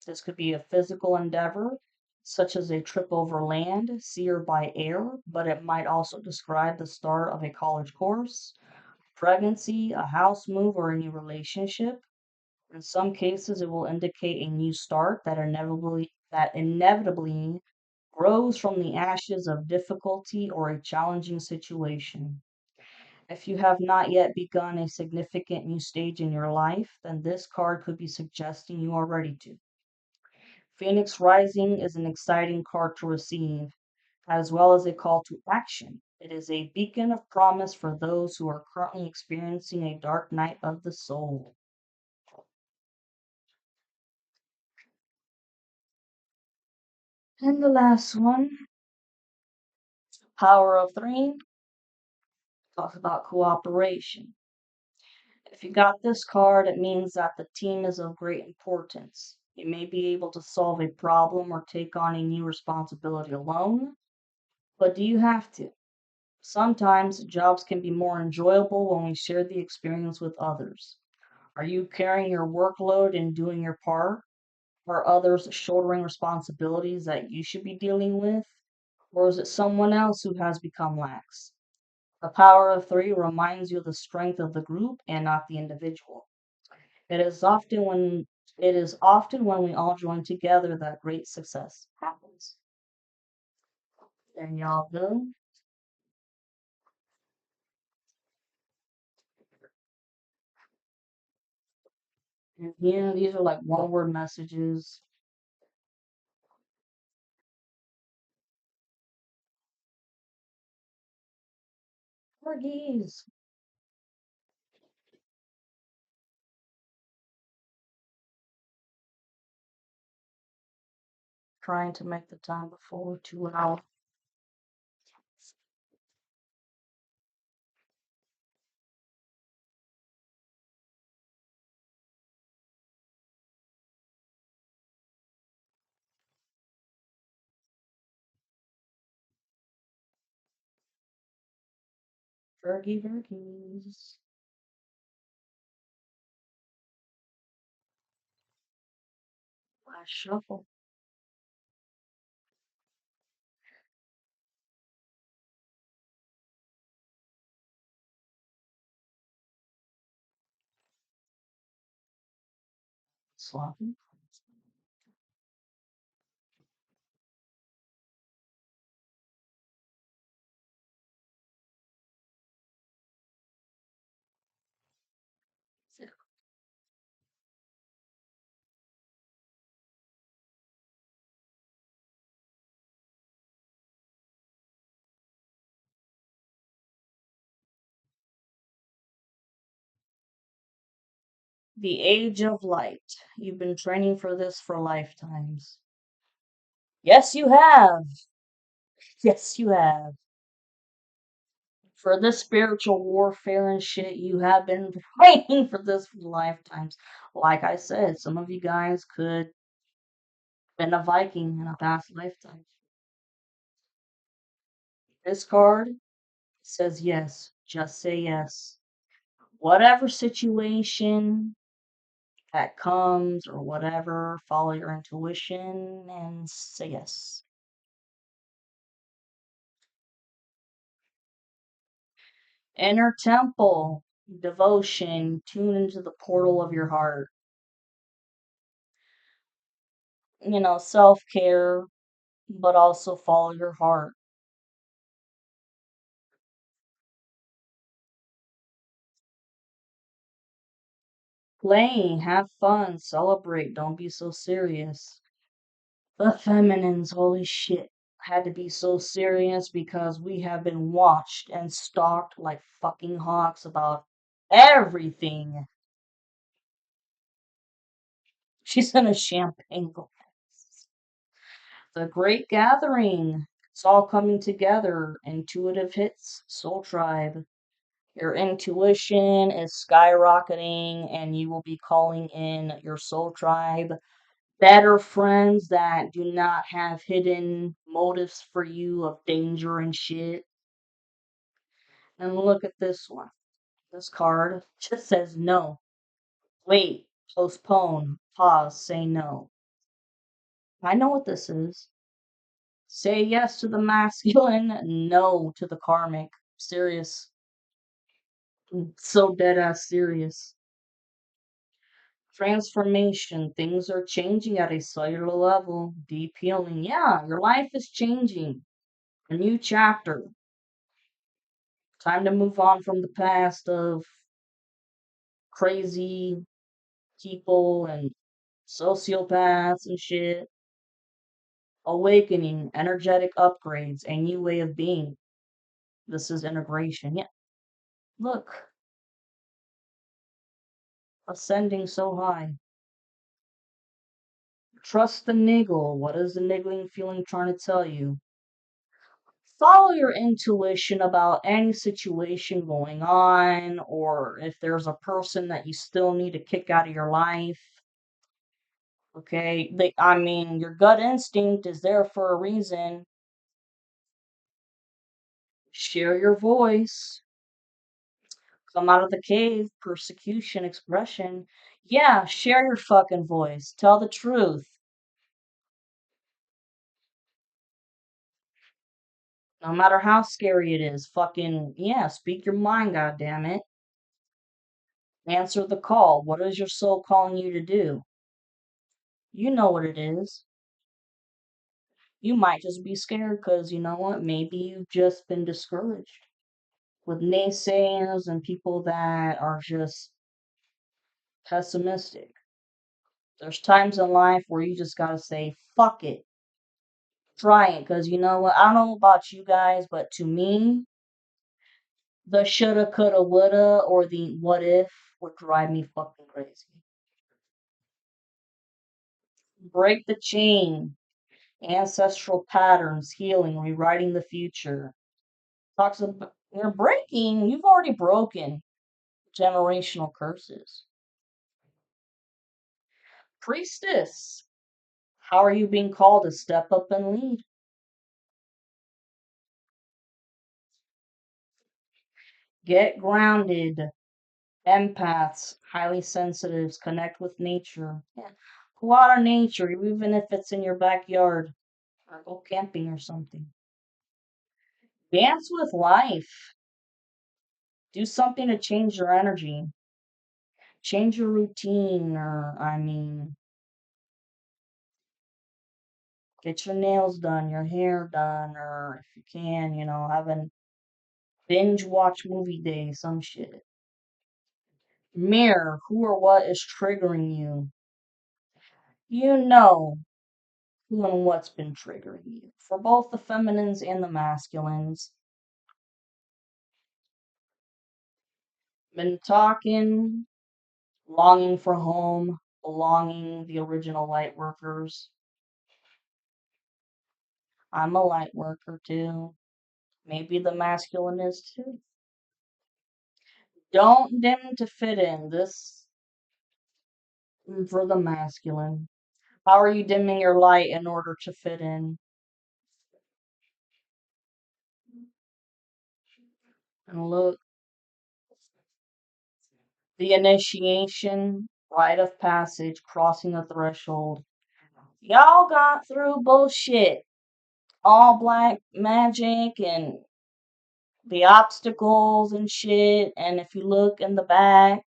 This could be a physical endeavor, such as a trip over land, sea, or by air, but it might also describe the start of a college course, pregnancy, a house move, or a new relationship. In some cases, it will indicate a new start that inevitably grows from the ashes of difficulty or a challenging situation. If you have not yet begun a significant new stage in your life, then this card could be suggesting you are ready to. Phoenix Rising is an exciting card to receive, as well as a call to action. It is a beacon of promise for those who are currently experiencing a dark night of the soul. And the last one, Power of Three, talks about cooperation. If you got this card, it means that the team is of great importance. You may be able to solve a problem or take on a new responsibility alone, but do you have to? Sometimes jobs can be more enjoyable when we share the experience with others. Are you carrying your workload and doing your part? Are others shouldering responsibilities that you should be dealing with? Or is it someone else who has become lax? The power of three reminds you of the strength of the group and not the individual. It is often when we all join together that great success happens. There y'all go. And yeah, these are like one word messages. Porgies. Trying to make the time before 2 hours. Virgies. Last shuffle. Sloppy. The age of light. You've been training for this for lifetimes. Yes, you have. Yes, you have. For this spiritual warfare and shit, you have been training for this for lifetimes. Like I said, some of you guys could been a Viking in a past lifetime. This card says yes. Just say yes. Whatever situation that comes or whatever, follow your intuition and say yes. Inner temple, devotion, tune into the portal of your heart. Self care, but also follow your heart. Play, have fun, celebrate, don't be so serious. The feminines, holy shit, had to be so serious because we have been watched and stalked like fucking hawks about everything. She's in a champagne glass. The Great Gathering. It's all coming together. Intuitive hits, Soul Tribe. Your intuition is skyrocketing, and you will be calling in your Soul Tribe. Better friends that do not have hidden motives for you of danger and shit. And look at this one. This card just says no. Wait, postpone, pause, say no. I know what this is. Say yes to the masculine, no to the karmic. Serious. So dead ass serious. Transformation. Things are changing at a cellular level. Deep healing. Yeah, your life is changing. A new chapter. Time to move on from the past of crazy people and sociopaths and shit. Awakening, energetic upgrades, a new way of being. This is integration. Yeah. Look, ascending so high. Trust the niggle. What is the niggling feeling trying to tell you? Follow your intuition about any situation going on, or if there's a person that you still need to kick out of your life. Okay, I mean, your gut instinct is there for a reason. Share your voice. Come out of the cave. Persecution, expression. Yeah, share your fucking voice. Tell the truth. No matter how scary it is. Fucking, yeah, speak your mind, goddammit. Answer the call. What is your soul calling you to do? You know what it is. You might just be scared because you know what? Maybe you've just been discouraged with naysayers and people that are just pessimistic. There's times in life where you just gotta say, fuck it. Try it, because you know what? I don't know about you guys, but to me, The shoulda, coulda, woulda, or the what if would drive me fucking crazy. Break the chain. Ancestral patterns, healing, rewriting the future. Talks about you're breaking, you've already broken generational curses. Priestess. How are you being called to step up and lead? Get grounded. Empaths, highly sensitives, connect with nature. Yeah. Go out in nature, even if it's in your backyard. Or go camping or something. Dance with life. Do something to change your energy. Change your routine, or, get your nails done, your hair done, or if you can, have a binge watch movie day, some shit. Mirror, who or what is triggering you? You know who and what's been triggering you. For both the feminines and the masculines. Been talking, longing for home, belonging, the original light workers. I'm a light worker too. Maybe the masculine is too. Don't dim to fit in. This for the masculine. How are you dimming your light in order to fit in? And look, the initiation, rite of passage, crossing the threshold. Y'all got through bullshit. All black magic and the obstacles and shit. And if you look in the back,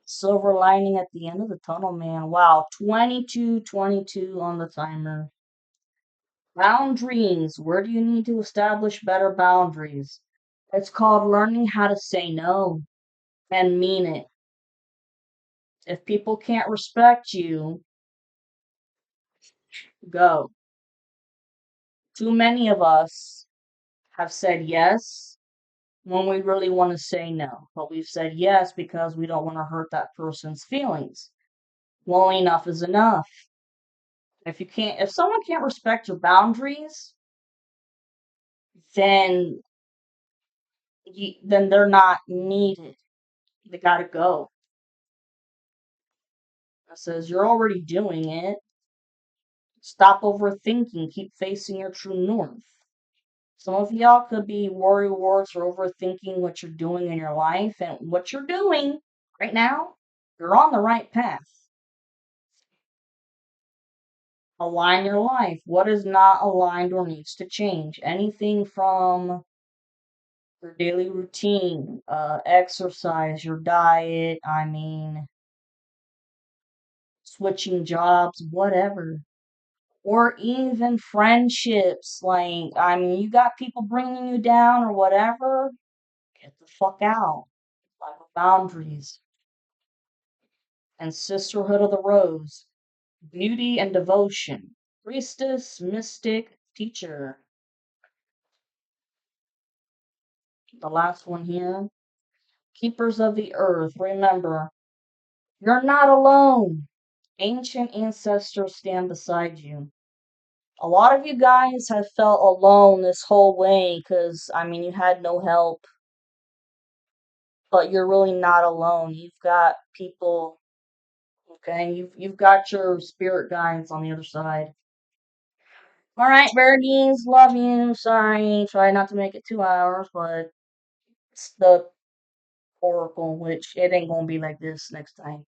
silver lining at the end of the tunnel, man. Wow, 22:22 on the timer. Boundaries. Where do you need to establish better boundaries? It's called learning how to say no and mean it. If people can't respect you, go. Too many of us have said yes when we really want to say no, but we've said yes because we don't want to hurt that person's feelings. Well, enough is enough. If someone can't respect your boundaries, then then they're not needed. They gotta go. It says you're already doing it. Stop overthinking. Keep facing your true north. Some of y'all could be worry warts or overthinking what you're doing in your life, and what you're doing right now, you're on the right path. Align your life. What is not aligned or needs to change? Anything from your daily routine, exercise, your diet, switching jobs, whatever. Or even friendships. Like, you got people bringing you down or whatever, get the fuck out. Like, boundaries. And Sisterhood of the Rose. Beauty and devotion. Priestess, mystic, teacher. The last one here. Keepers of the earth. Remember, you're not alone. Ancient ancestors stand beside you. A lot of you guys have felt alone this whole way because, you had no help, but you're really not alone. You've got people, okay? You've got your spirit guides on the other side. All right, birdies, love you. Sorry, try not to make it 2 hours, but it's the oracle, which it ain't gonna be like this next time.